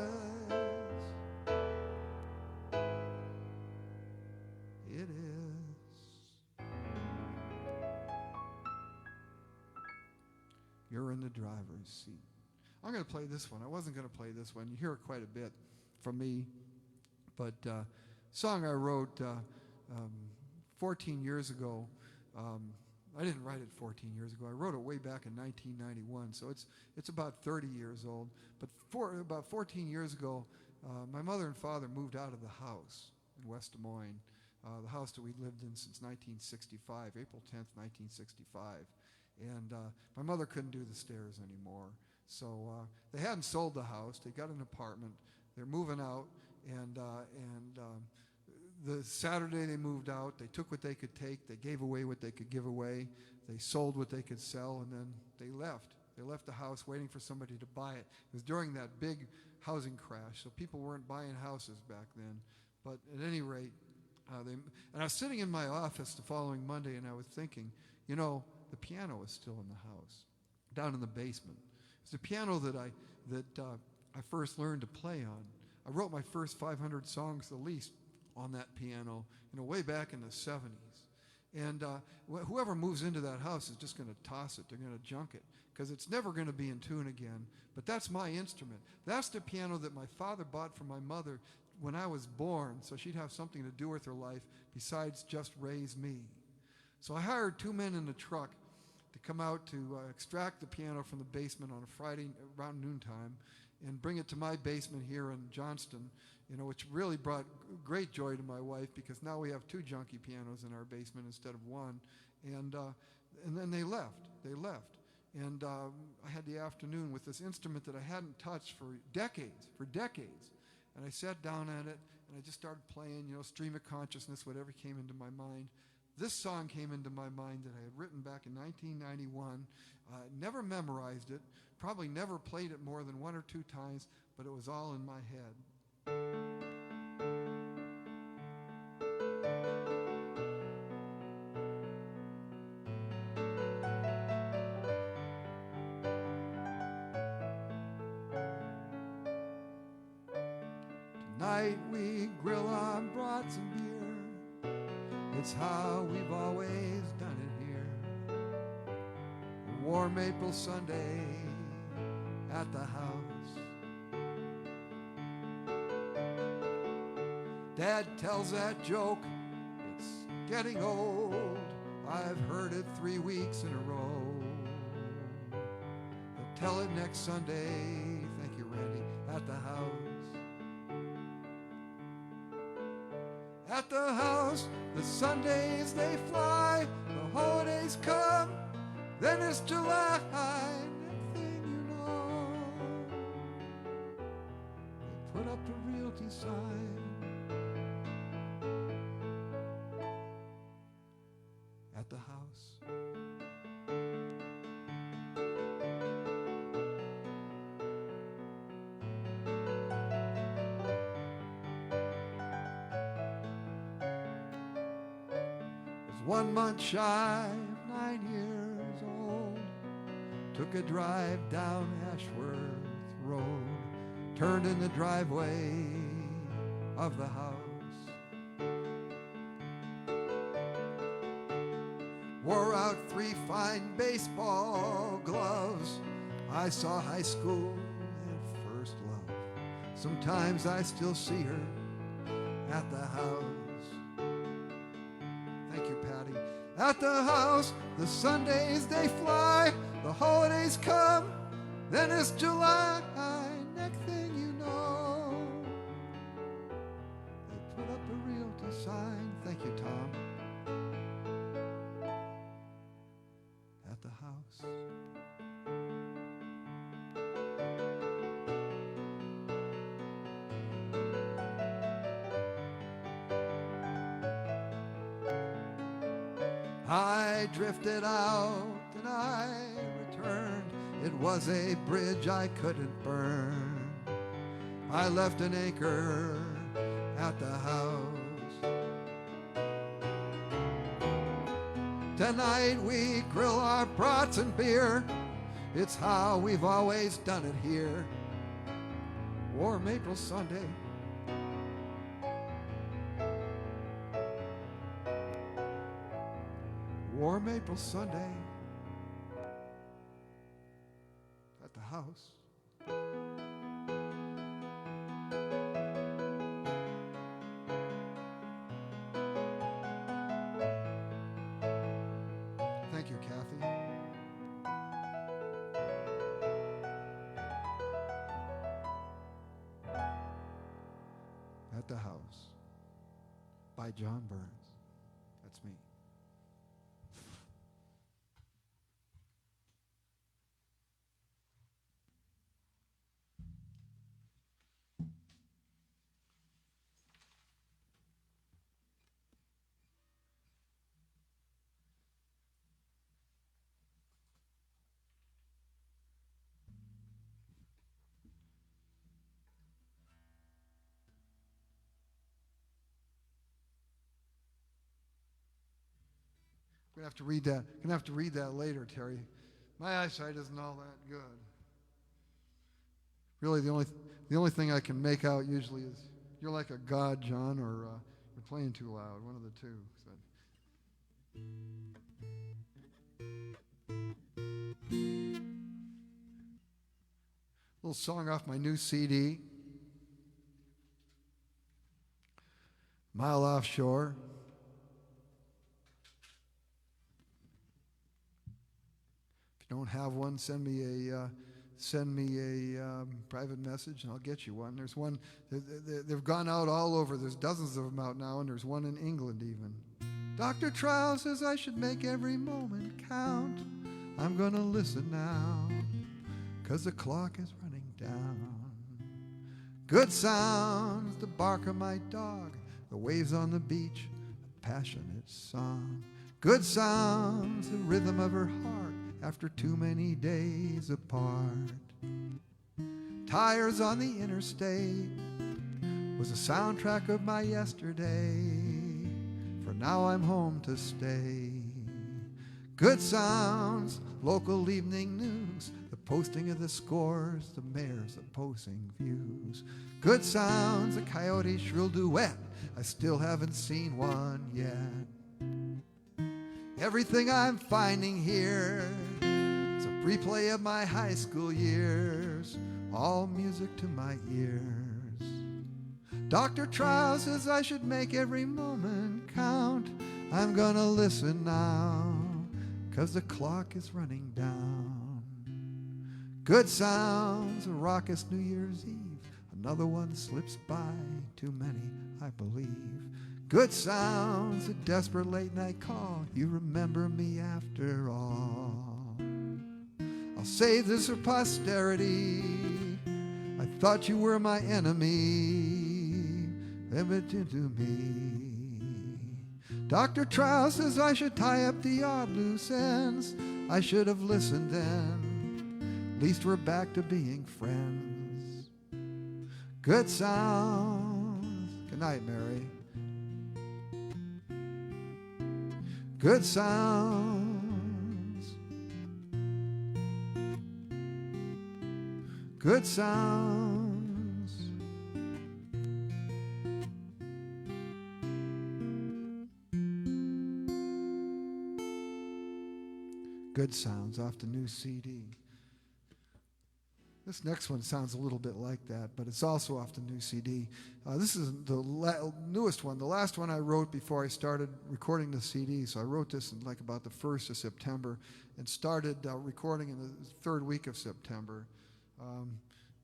It is. You're in the driver's seat. I'm going to play this one. I wasn't going to play this one. You hear it quite a bit from me. But song I wrote 14 years ago. I didn't write it 14 years ago. I wrote it way back in 1991. So it's about 30 years old. But about 14 years ago, my mother and father moved out of the house in West Des Moines, the house that we'd lived in since 1965, April 10th, 1965. And my mother couldn't do the stairs anymore. So they hadn't sold the house. They got an apartment. They're moving out. And the Saturday they moved out, they took what they could take. They gave away what they could give away. They sold what they could sell, and then they left. They left the house waiting for somebody to buy it. It was during that big housing crash, so people weren't buying houses back then. But at any rate, and I was sitting in my office the following Monday, and I was thinking, you know, the piano is still in the house, down in the basement. It's the piano that I first learned to play on. I wrote my first 500 songs at least on that piano, you know, way back in the 70s. And whoever moves into that house is just going to toss it. They're going to junk it because it's never going to be in tune again. But that's my instrument. That's the piano that my father bought for my mother when I was born, so she'd have something to do with her life besides just raise me. So I hired two men in the truck to come out to extract the piano from the basement on a Friday around noontime and bring it to my basement here in Johnston, you know, which really brought great joy to my wife because now we have two junky pianos in our basement instead of one. And then they left. And I had the afternoon with this instrument that I hadn't touched for decades. And I sat down at it, and I just started playing, you know, stream of consciousness, whatever came into my mind. This song came into my mind that I had written back in 1991. Never memorized it, probably never played it more than one or two times, but it was all in my head. Tonight we grill on brats and beer. It's how we've always done it here. A warm April Sunday at the house. Dad tells that joke, it's getting old. I've heard it 3 weeks in a row. He'll tell it next Sunday, thank you, Randy, at the house. At the house, the Sundays they fly, the holidays come, then it's July. Next thing you know, they put up a realty sign. At the house. Was 1 month shy of 9 years old. Took a drive down Ashworth Road. Turned in the driveway of the house. Wore out 3 fine baseball gloves. I saw high school and first love. Sometimes I still see her at the house. Thank you, Patty. At the house, the Sundays they fly, the holidays come, then it's July. Next thing you know, they put up a realty sign. Thank you, Tom. At the house. I drifted out and I returned. It was a bridge I couldn't burn. I left an anchor at the house. Tonight we grill our brats and beer. It's how we've always done it here. Warm April Sunday. Warm April Sunday. At the house. Thank you, Kathy. At the House by John Burns. That's me. We're gonna have to read that. Gonna have to read that later, Terry. My eyesight isn't all that good. Really, the only thing I can make out usually is you're like a god, John, or you're playing too loud. One of the two. So. Little song off my new CD. Mile Offshore. If you don't have one, send me a private message and I'll get you one. There's one, they've gone out all over. There's dozens of them out now, and there's one in England even. Dr. Trial says I should make every moment count. I'm gonna listen now, 'cause the clock is running down. Good sounds, the bark of my dog, the waves on the beach, a passionate song. Good sounds, the rhythm of her heart after too many days apart. Tires on the interstate was the soundtrack of my yesterday, for now I'm home to stay. Good sounds, local evening news, the posting of the scores, the mayor's opposing views. Good sounds, a coyote shrill duet, I still haven't seen one yet. Everything I'm finding here is a replay of my high school years, all music to my ears. Doctor Trial says I should make every moment count. I'm gonna listen now, 'cause the clock is running down. Good sounds, a raucous New Year's Eve. Another one slips by, too many, I believe. Good sounds, a desperate late night call. You remember me after all. I'll save this for posterity. I thought you were my enemy, limited to me. Dr. Trial says I should tie up the odd loose ends. I should have listened then. At least we're back to being friends. Good sounds. Good night, Mary. Good sounds. Good sounds. Good sounds off the new CD. This next one sounds a little bit like that, but it's also off the new CD. This is the newest one, the last one I wrote before I started recording the CD. So I wrote this in like about the 1st of September and started recording in the 3rd week of September.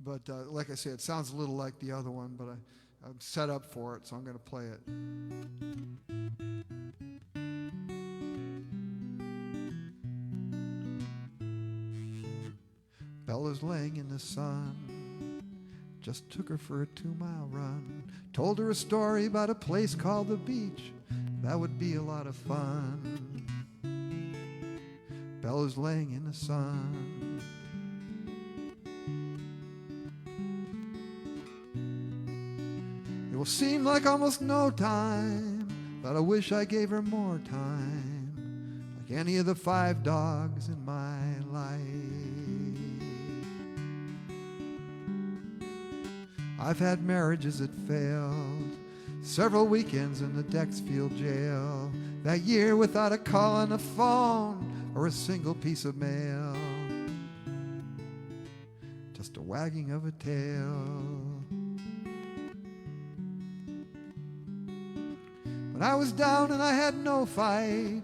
But like I say, it sounds a little like the other one, but I'm set up for it, so I'm going to play it. Bella's laying in the sun, just took her for a 2-mile run, told her a story about a place called the beach, that would be a lot of fun. Bella's laying in the sun. It will seem like almost no time, but I wish I gave her more time, like any of the 5 dogs in my life. I've had marriages that failed, several weekends in the Dexfield jail, that year without a call on the phone or a single piece of mail, just a wagging of a tail. When I was down and I had no fight,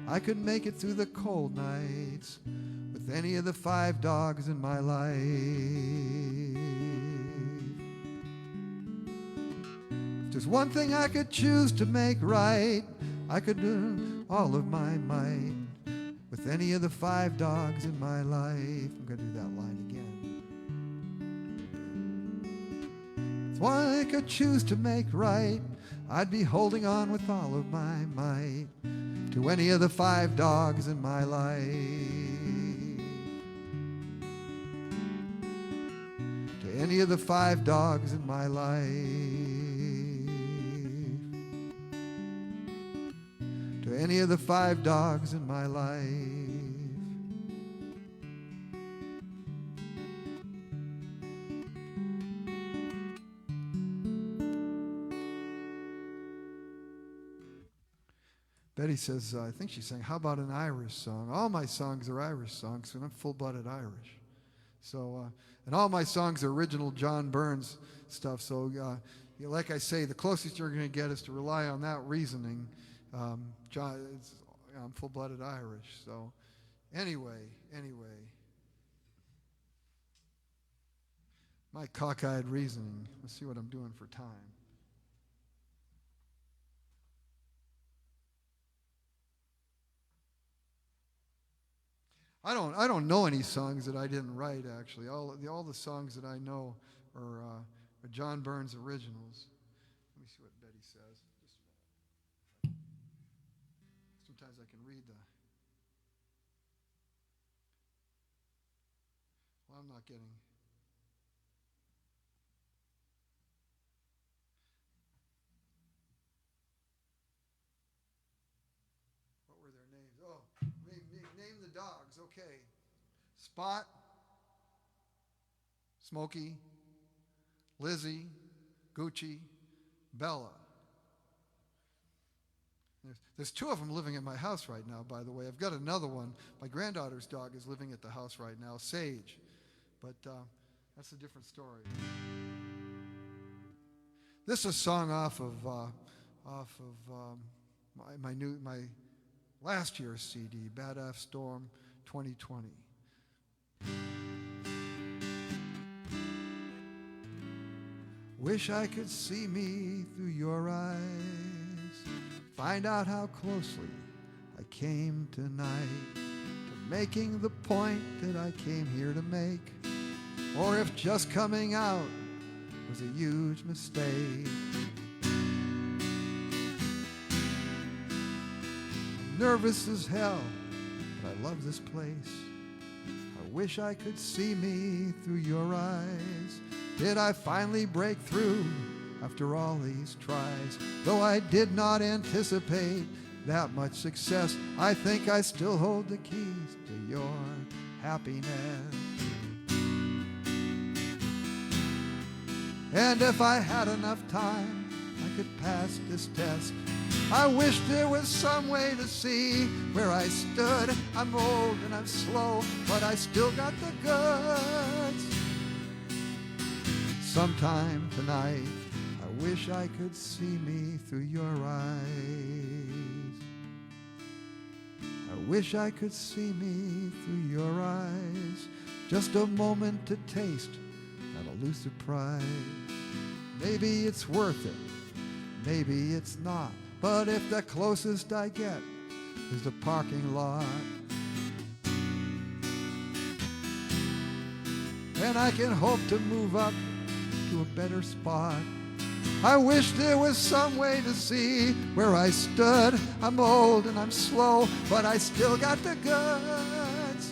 I could make it through the cold nights with any of the 5 dogs in my life. There's one thing I could choose to make right, I could do all of my might with any of the 5 dogs in my life. I'm going to do that line again. If one I could choose to make right, I'd be holding on with all of my might to any of the 5 dogs in my life. To any of the 5 dogs in my life. To any of the 5 dogs in my life. Betty says, I think she's saying, how about an Irish song? All my songs are Irish songs, and I'm full-blooded Irish. So, and all my songs are original John Burns stuff. So, like I say, the closest you're going to get is to rely on that reasoning. I'm full-blooded Irish. So, anyway, my cockeyed reasoning. Let's see what I'm doing for time. I don't know any songs that I didn't write, actually. All the songs that I know are John Burns originals. Let me see what Betty says. Just a minute. Sometimes I can read the... Well, I'm not getting... What were their names? Oh, name the dogs. Okay. Spot, Smokey, Lizzie, Gucci, Bella. There's 2 of them living at my house right now, by the way. I've got another one. My granddaughter's dog is living at the house right now, Sage. But that's a different story. This is a song off of my last year's CD, Bad F Storm 2020. Wish I could see me through your eyes, find out how closely I came tonight to making the point that I came here to make, or if just coming out was a huge mistake. I'm nervous as hell, but I love this place. I wish I could see me through your eyes. Did I finally break through after all these tries? Though I did not anticipate that much success, I think I still hold the keys to your happiness. And if I had enough time, I could pass this test. I wish there was some way to see where I stood. I'm old and I'm slow, but I still got the goods. Sometime tonight, I wish I could see me through your eyes. I wish I could see me through your eyes. Just a moment to taste that elusive pride. Maybe it's worth it, maybe it's not. But if the closest I get is the parking lot, and I can hope to move up to a better spot. I wish there was some way to see where I stood. I'm old and I'm slow, but I still got the goods.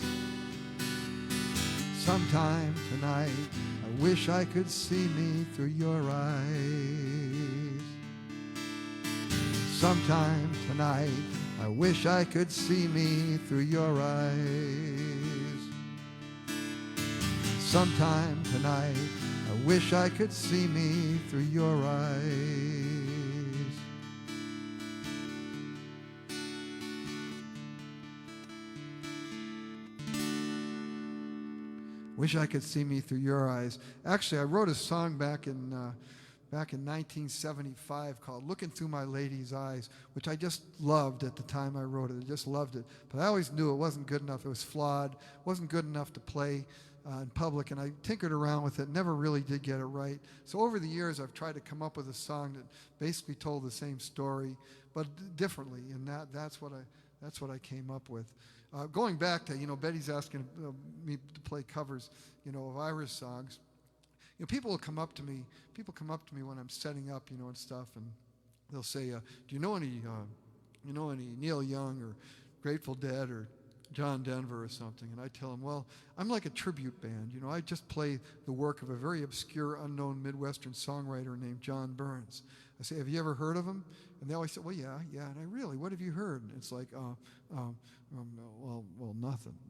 Sometime tonight, I wish I could see me through your eyes. Sometime tonight, I wish I could see me through your eyes. Sometime tonight, I wish I could see me through your eyes. Wish I could see me through your eyes. Actually, I wrote a song back in 1975 called Looking Through My Lady's Eyes, which I just loved at the time I wrote it. I just loved it. But I always knew it wasn't good enough. It was flawed. It wasn't good enough to play in public, and I tinkered around with it, never really did get it right. So over the years, I've tried to come up with a song that basically told the same story, but differently, and that's what I came up with. Going back to, Betty's asking me to play covers, of Irish songs. People will come up to me. People come up to me when I'm setting up, and stuff, and they'll say, "Do you know any Neil Young or Grateful Dead or John Denver or something?" And I tell them, "Well, I'm like a tribute band. I just play the work of a very obscure, unknown Midwestern songwriter named John Burns." I say, "Have you ever heard of him?" And they always say, "Well, yeah." And I really, what have you heard? And it's like, well,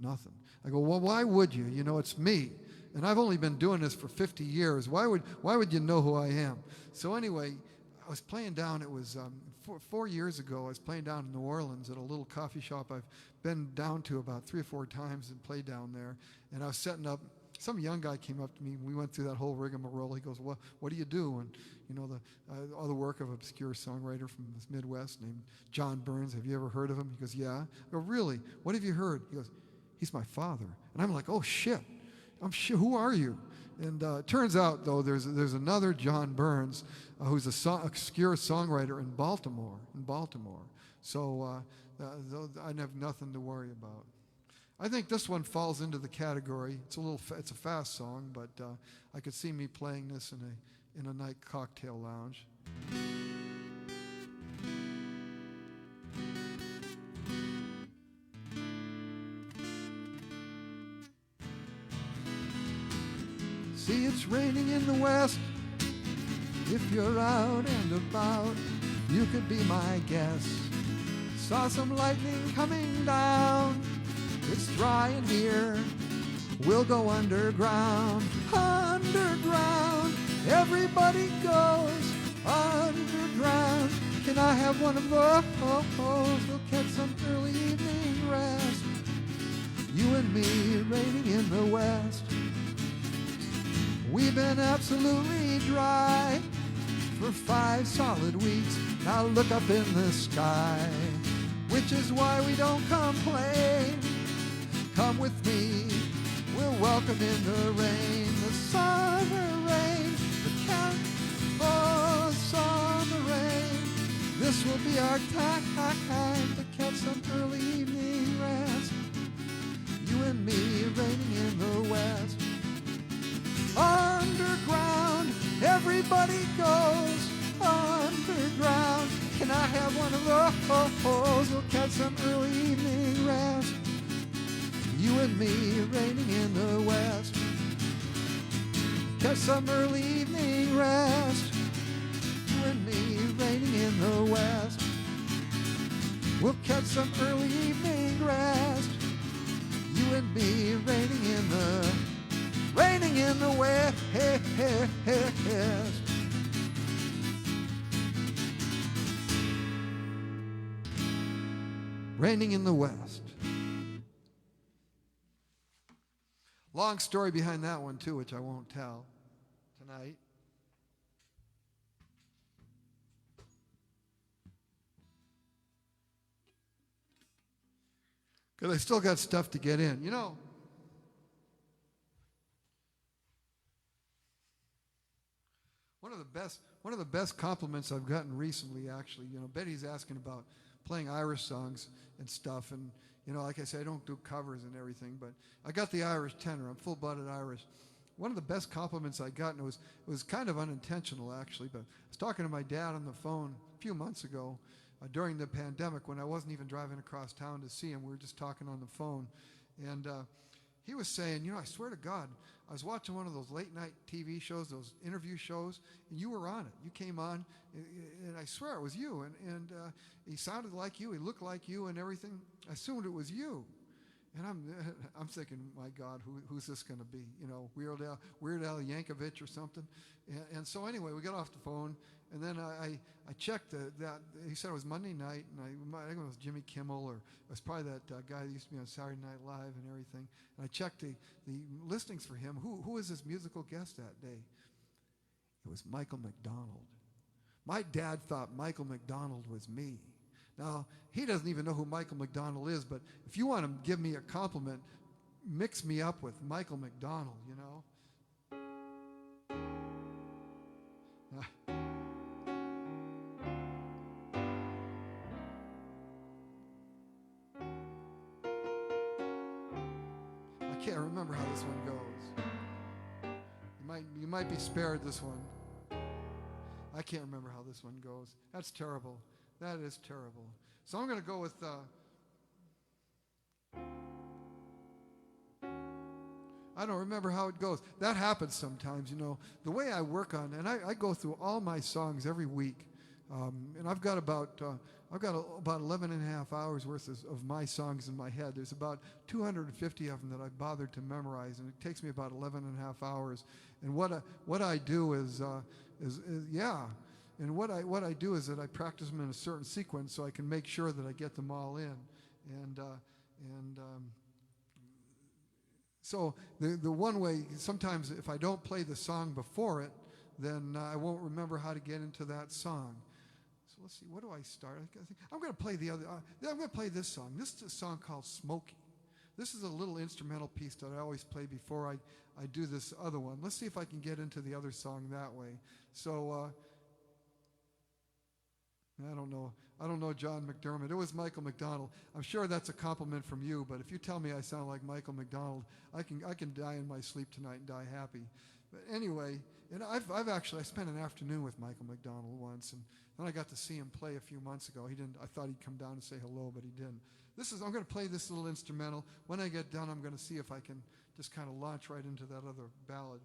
nothing. I go, "Well, why would you? It's me. And I've only been doing this for 50 years. Why would you know who I am?" So anyway, I was playing down, it was 4 years ago, I was playing down in New Orleans at a little coffee shop I've been down to about 3 or 4 times and played down there. And I was setting up, some young guy came up to me, and we went through that whole rigmarole. He goes, "Well, what do you do?" And, all the work of an obscure songwriter from the Midwest named John Burns. "Have you ever heard of him?" He goes, "Yeah." I go, "Really? What have you heard?" He goes, "He's my father." And I'm like, "Oh, shit. Who are you?" And it turns out, though, there's another John Burns who's an obscure songwriter in Baltimore. So I have nothing to worry about. I think this one falls into the category. It's a fast song, but I could see me playing this in a night cocktail lounge. See, it's raining in the west. If you're out and about, you could be my guest. Saw some lightning coming down. It's dry in here. We'll go underground. Underground. Everybody goes underground. Can I have one of those? We'll catch some early evening rest. You and me raining in the west. We've been absolutely dry. for 5 solid weeks. Now look up in the sky, which is why we don't complain. Come with me, we'll welcome in the rain, the summer rain, the count for summer rain. This will be our time to catch some early evening rest. You and me raining in the west. Underground, everybody goes underground. Can I have one of those? We'll catch some early evening rest. You and me raining in the west. Catch some early evening rest. You and me raining in the west. We'll catch some early evening rest. You and me raining in the west. Raining in the west. Long story behind that one too, which I won't tell tonight. Because I still got stuff to get in. You know, one of the best compliments I've gotten recently, actually, you know, Betty's asking about playing Irish songs and stuff, and you know, like I say, I don't do covers and everything, but I got the Irish tenor. I'm full-blooded Irish. One of the best compliments I got, and it was kind of unintentional actually, but I was talking to my dad on the phone a few months ago during the pandemic when I wasn't even driving across town to see him. We were just talking on the phone, and he was saying, you know, I swear to God, I was watching one of those late night TV shows, those interview shows, and you were on it. You came on, and I swear it was you. And he sounded like you, he looked like you, and everything. I assumed it was you. And I'm thinking, my God, who's this going to be? You know, Weird Al Yankovic or something. And so anyway, we got off the phone, and then I checked that. He said it was Monday night, and I think it was Jimmy Kimmel, or it was probably that guy that used to be on Saturday Night Live and everything. And I checked the listings for him. Who was his musical guest that day? It was Michael McDonald. My dad thought Michael McDonald was me. Now, he doesn't even know who Michael McDonald is, but if you want to give me a compliment, mix me up with Michael McDonald, you know? I can't remember how this one goes. You might be spared this one. I can't remember how this one goes. That's terrible. That is terrible. So I'm going to go with I don't remember how it goes. That happens sometimes, you know. The way I work on, and I go through all my songs every week, and I've got about 11 and a half hours worth of my songs in my head. There's about 250 of them that I've bothered to memorize, and it takes me about 11 and a half hours. And what I do is and what I do is that I practice them in a certain sequence so I can make sure that I get them all in. So the one way, sometimes if I don't play the song before it, then I won't remember how to get into that song. So let's see, what do I start? I'm going to play I'm going to play this song. This is a song called Smokey. This is a little instrumental piece that I always play before I do this other one. Let's see if I can get into the other song that way. So I don't know John McDermott. It was Michael McDonald. I'm sure that's a compliment from you, but if you tell me I sound like Michael McDonald, I can die in my sleep tonight and die happy. But anyway, and I spent an afternoon with Michael McDonald once, and then I got to see him play a few months ago. I thought he'd come down and say hello, but he didn't. I'm going to play this little instrumental. When I get done, I'm going to see if I can just kind of launch right into that other ballad.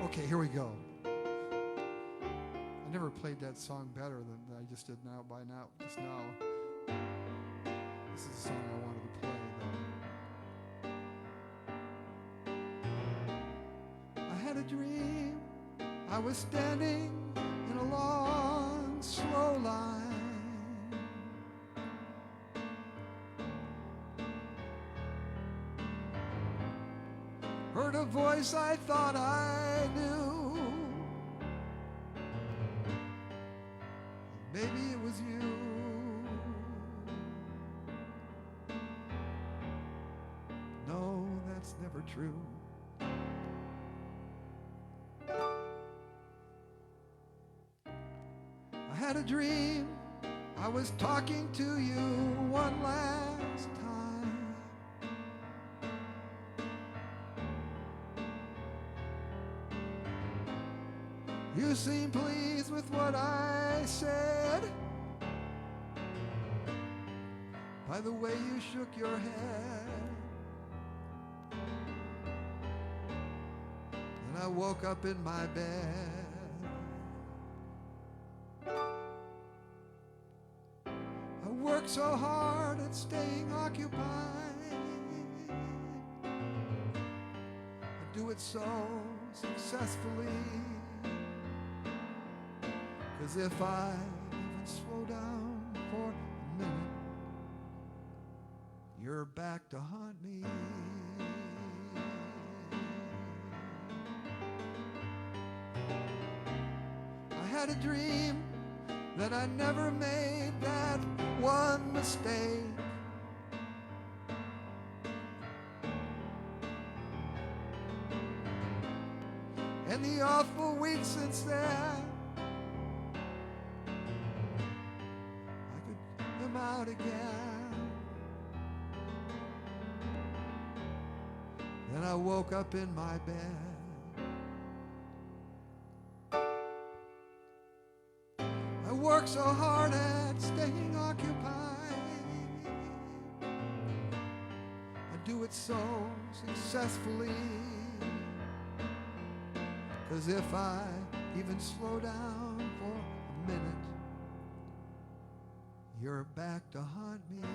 Okay, here we go. I never played that song better than I just did just now. This is a song I wanted to play, though. I had a dream. I was standing in a long, slow line. Heard a voice I thought I knew. Maybe it was you. No, that's never true. I had a dream. I was talking to you one last time. You seemed pleased with what I said, by the way you shook your head. And I woke up in my bed. I worked so hard at staying occupied. I do it so successfully. 'Cause if I even slow down for a minute, you're back to haunt me. I had a dream that I never made that one mistake. And the awful weeks since then, out again. Then I woke up in my bed. I worked so hard at staying occupied. I do it so successfully. 'Cause if I even slow down for a minute, you're back to haunt me.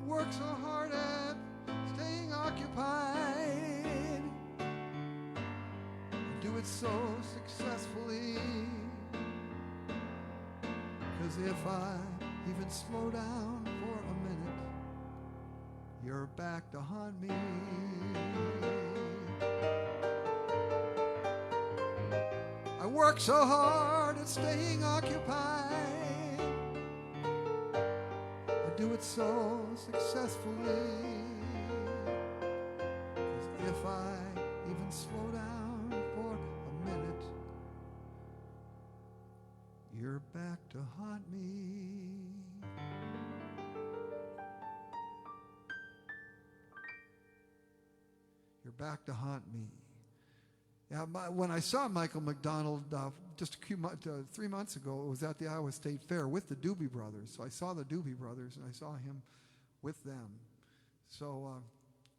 Work so hard at staying occupied. I do it so successfully. 'Cause if I even slow down for a minute, you're back to haunt me. I work so hard at staying occupied. Do it so successfully. 'Cause if I even slow down for a minute, you're back to haunt me. You're back to haunt me. Yeah, when I saw Michael McDonald just 3 months ago, it was at the Iowa State Fair with the Doobie Brothers. So I saw the Doobie Brothers, and I saw him with them. So,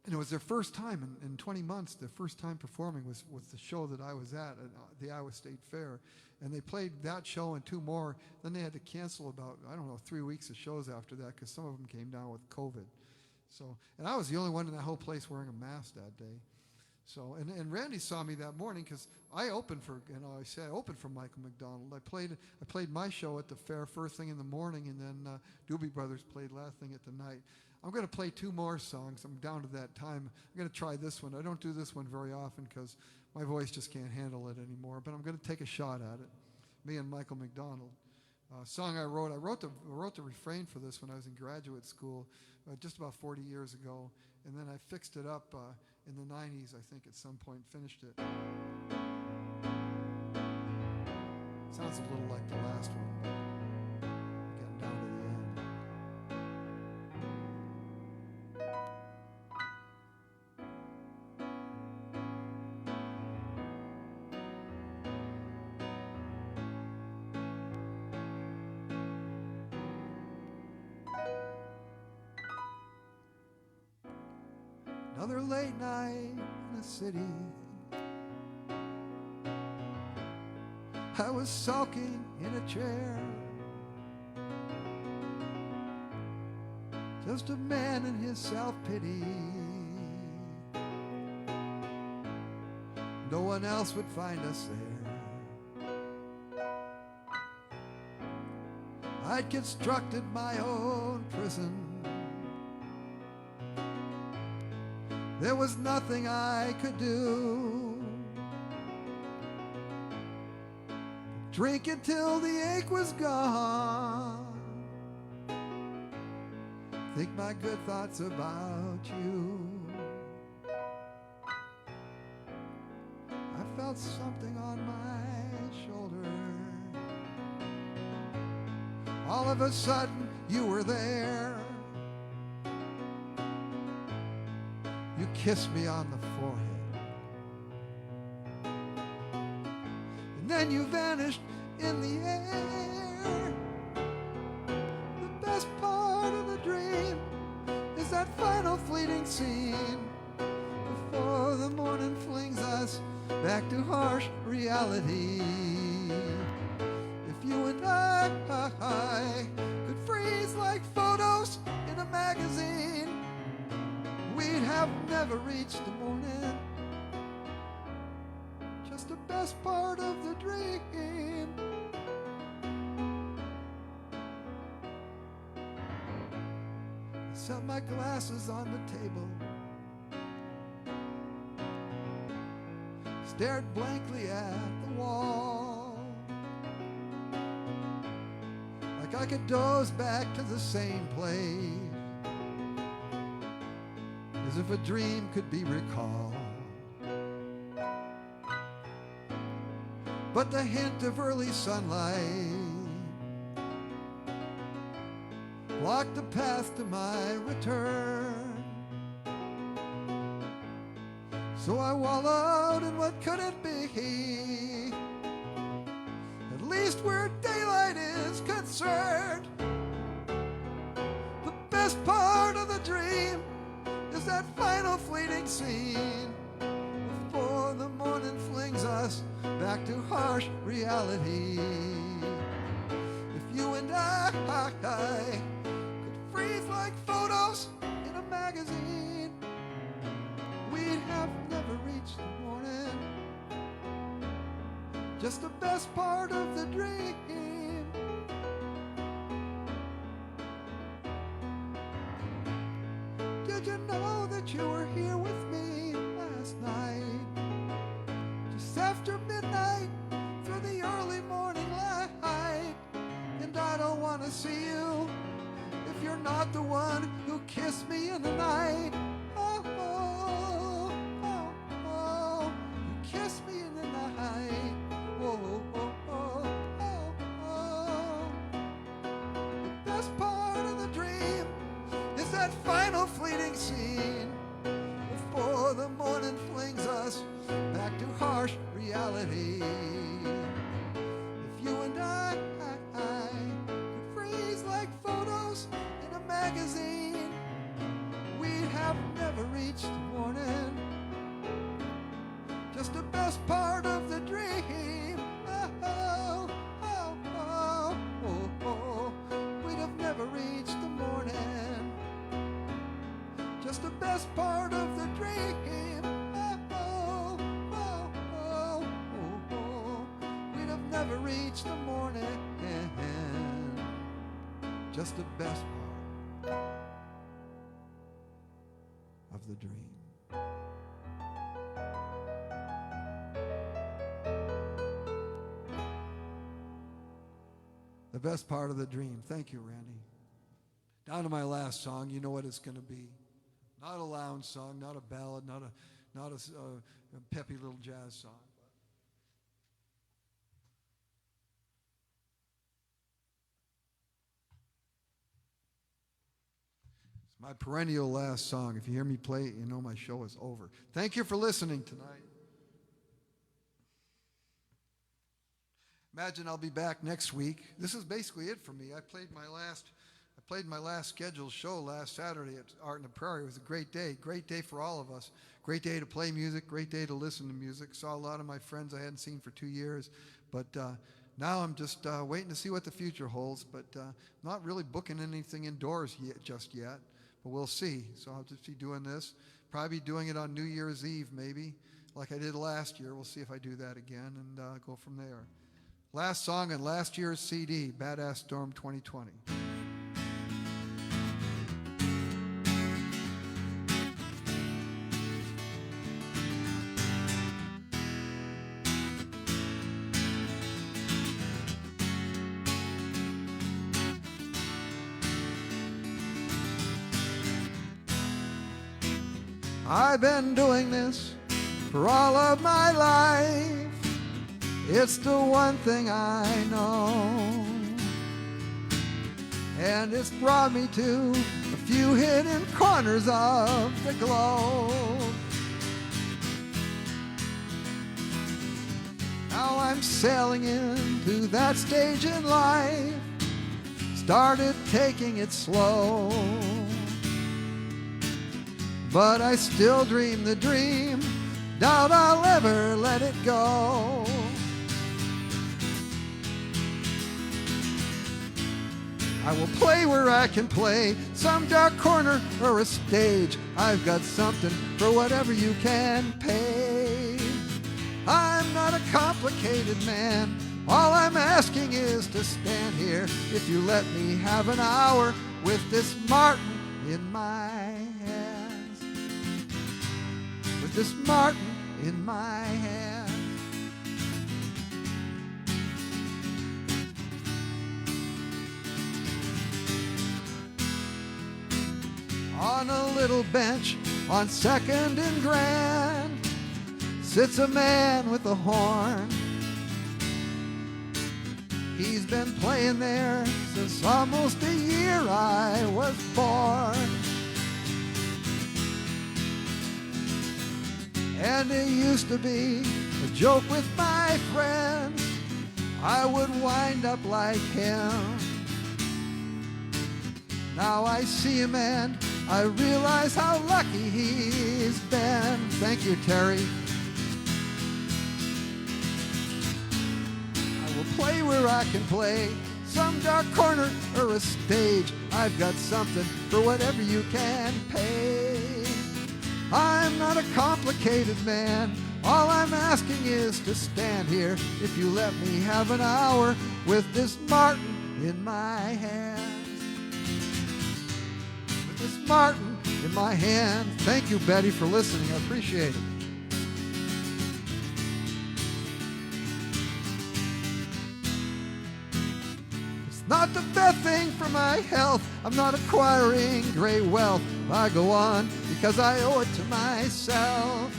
and it was their first time in 20 months. Their first time performing was the show that I was at the Iowa State Fair. And they played that show and 2 more. Then they had to cancel about, 3 weeks of shows after that because some of them came down with COVID. So, and I was the only one in that whole place wearing a mask that day. So, and Randy saw me that morning because I opened for, I said I opened for Michael McDonald. I played my show at the fair first thing in the morning, and then Doobie Brothers played last thing at the night. I'm going to play 2 more songs. I'm down to that time. I'm going to try this one. I don't do this one very often because my voice just can't handle it anymore, but I'm going to take a shot at it. Me and Michael McDonald. Song I wrote the refrain for this when I was in graduate school just about 40 years ago, and then I fixed it up in the 90s, I think, at some point, finished it. Sounds a little like the last one, but getting down to the end. Another late night in the city. I was sulking in a chair, just a man in his self-pity. No one else would find us there. I'd constructed my own prison. There was nothing I could do. Drink until the ache was gone. Think my good thoughts about you. I felt something on my shoulder. All of a sudden you were there. You kissed me on the forehead, and then you vanished in the air. The best part of the dream is that final fleeting scene before the morning flings us back to harsh reality. If you and I could freeze like photos in a magazine, we'd have never reached the morning. Just the best part of the dream. I set my glasses on the table, stared blankly at the wall, like I could doze back to the same place, as if a dream could be recalled. But the hint of early sunlight blocked the path to my return. So I wallowed in what could it be, at least where daylight is concerned. The best part of the dream is that final fleeting scene before the morning flings us back to harsh reality. If you and I could freeze like photos in a magazine, we'd have never reached the morning. Just the best part of the dream. Did you know that you were here with me last night? Just after midnight through the early morning light. And I don't want to see you if you're not the one who kissed me in the night. Oh, oh, oh, oh, you kissed me in the night. Oh, oh, oh, oh, best part of the dream. Oh, oh, oh, oh, oh. We'd have never reached the morning. Just the best part of the dream. The best part of the dream. Thank you, Randy. Down to my last song. You know what it's going to be. Not a lounge song, not a ballad, not a peppy little jazz song. It's my perennial last song. If you hear me play it, you know my show is over. Thank you for listening tonight. Imagine I'll be back next week. This is basically it for me. I played my last scheduled show last Saturday at Art in the Prairie. It was a great day for all of us. Great day to play music, great day to listen to music. Saw a lot of my friends I hadn't seen for 2 years, but now I'm just waiting to see what the future holds, but not really booking anything indoors just yet, but we'll see. So I'll just be doing this, probably doing it on New Year's Eve maybe, like I did last year. We'll see if I do that again and go from there. Last song on last year's CD, Badass Storm 2020. I've been doing this for all of my life. It's the one thing I know, and it's brought me to a few hidden corners of the globe. Now I'm sailing into that stage in life, started taking it slow, but I still dream the dream, doubt I'll ever let it go. I will play where I can play, some dark corner or a stage. I've got something for whatever you can pay. I'm not a complicated man. All I'm asking is to stand here if you let me have an hour with this Martin in my hands. With this Martin in my hands. On a little bench on 2nd and Grand sits a man with a horn. He's been playing there since almost the year I was born. And it used to be a joke with my friends, I would wind up like him. Now I see him and I realize how lucky he's been. Thank you, Terry. I will play where I can play, some dark corner or a stage. I've got something for whatever you can pay. I'm not a complicated man. All I'm asking is to stand here if you let me have an hour with this Martin in my hand. This Martin in my hand. Thank you, Betty, for listening. I appreciate it. It's not the best thing for my health. I'm not acquiring great wealth. I go on because I owe it to myself.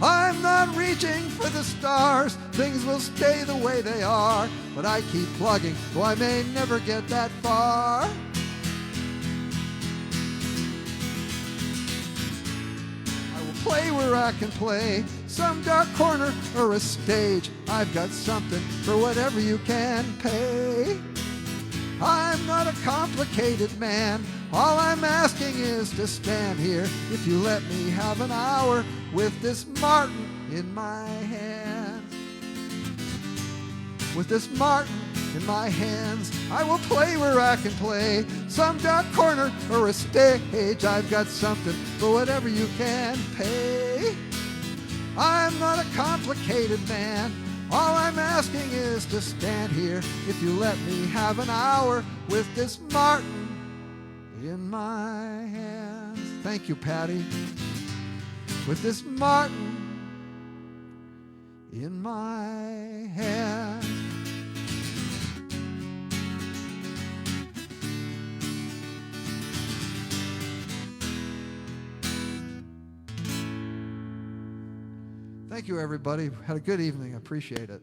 I'm not reaching for the stars. Things will stay the way they are. But I keep plugging, though I may never get that far. Play where I can play, some dark corner or a stage. I've got something for whatever you can pay. I'm not a complicated man. All I'm asking is to stand here if you let me have an hour with this Martin in my hand. With this Martin in my hands. I will play where I can play, some dark corner or a stage. I've got something for whatever you can pay. I'm not a complicated man. All I'm asking is to stand here if you let me have an hour with this Martin in my hands. Thank you, Patty. With this Martin in my hands. Thank you, everybody. Had a good evening. I appreciate it.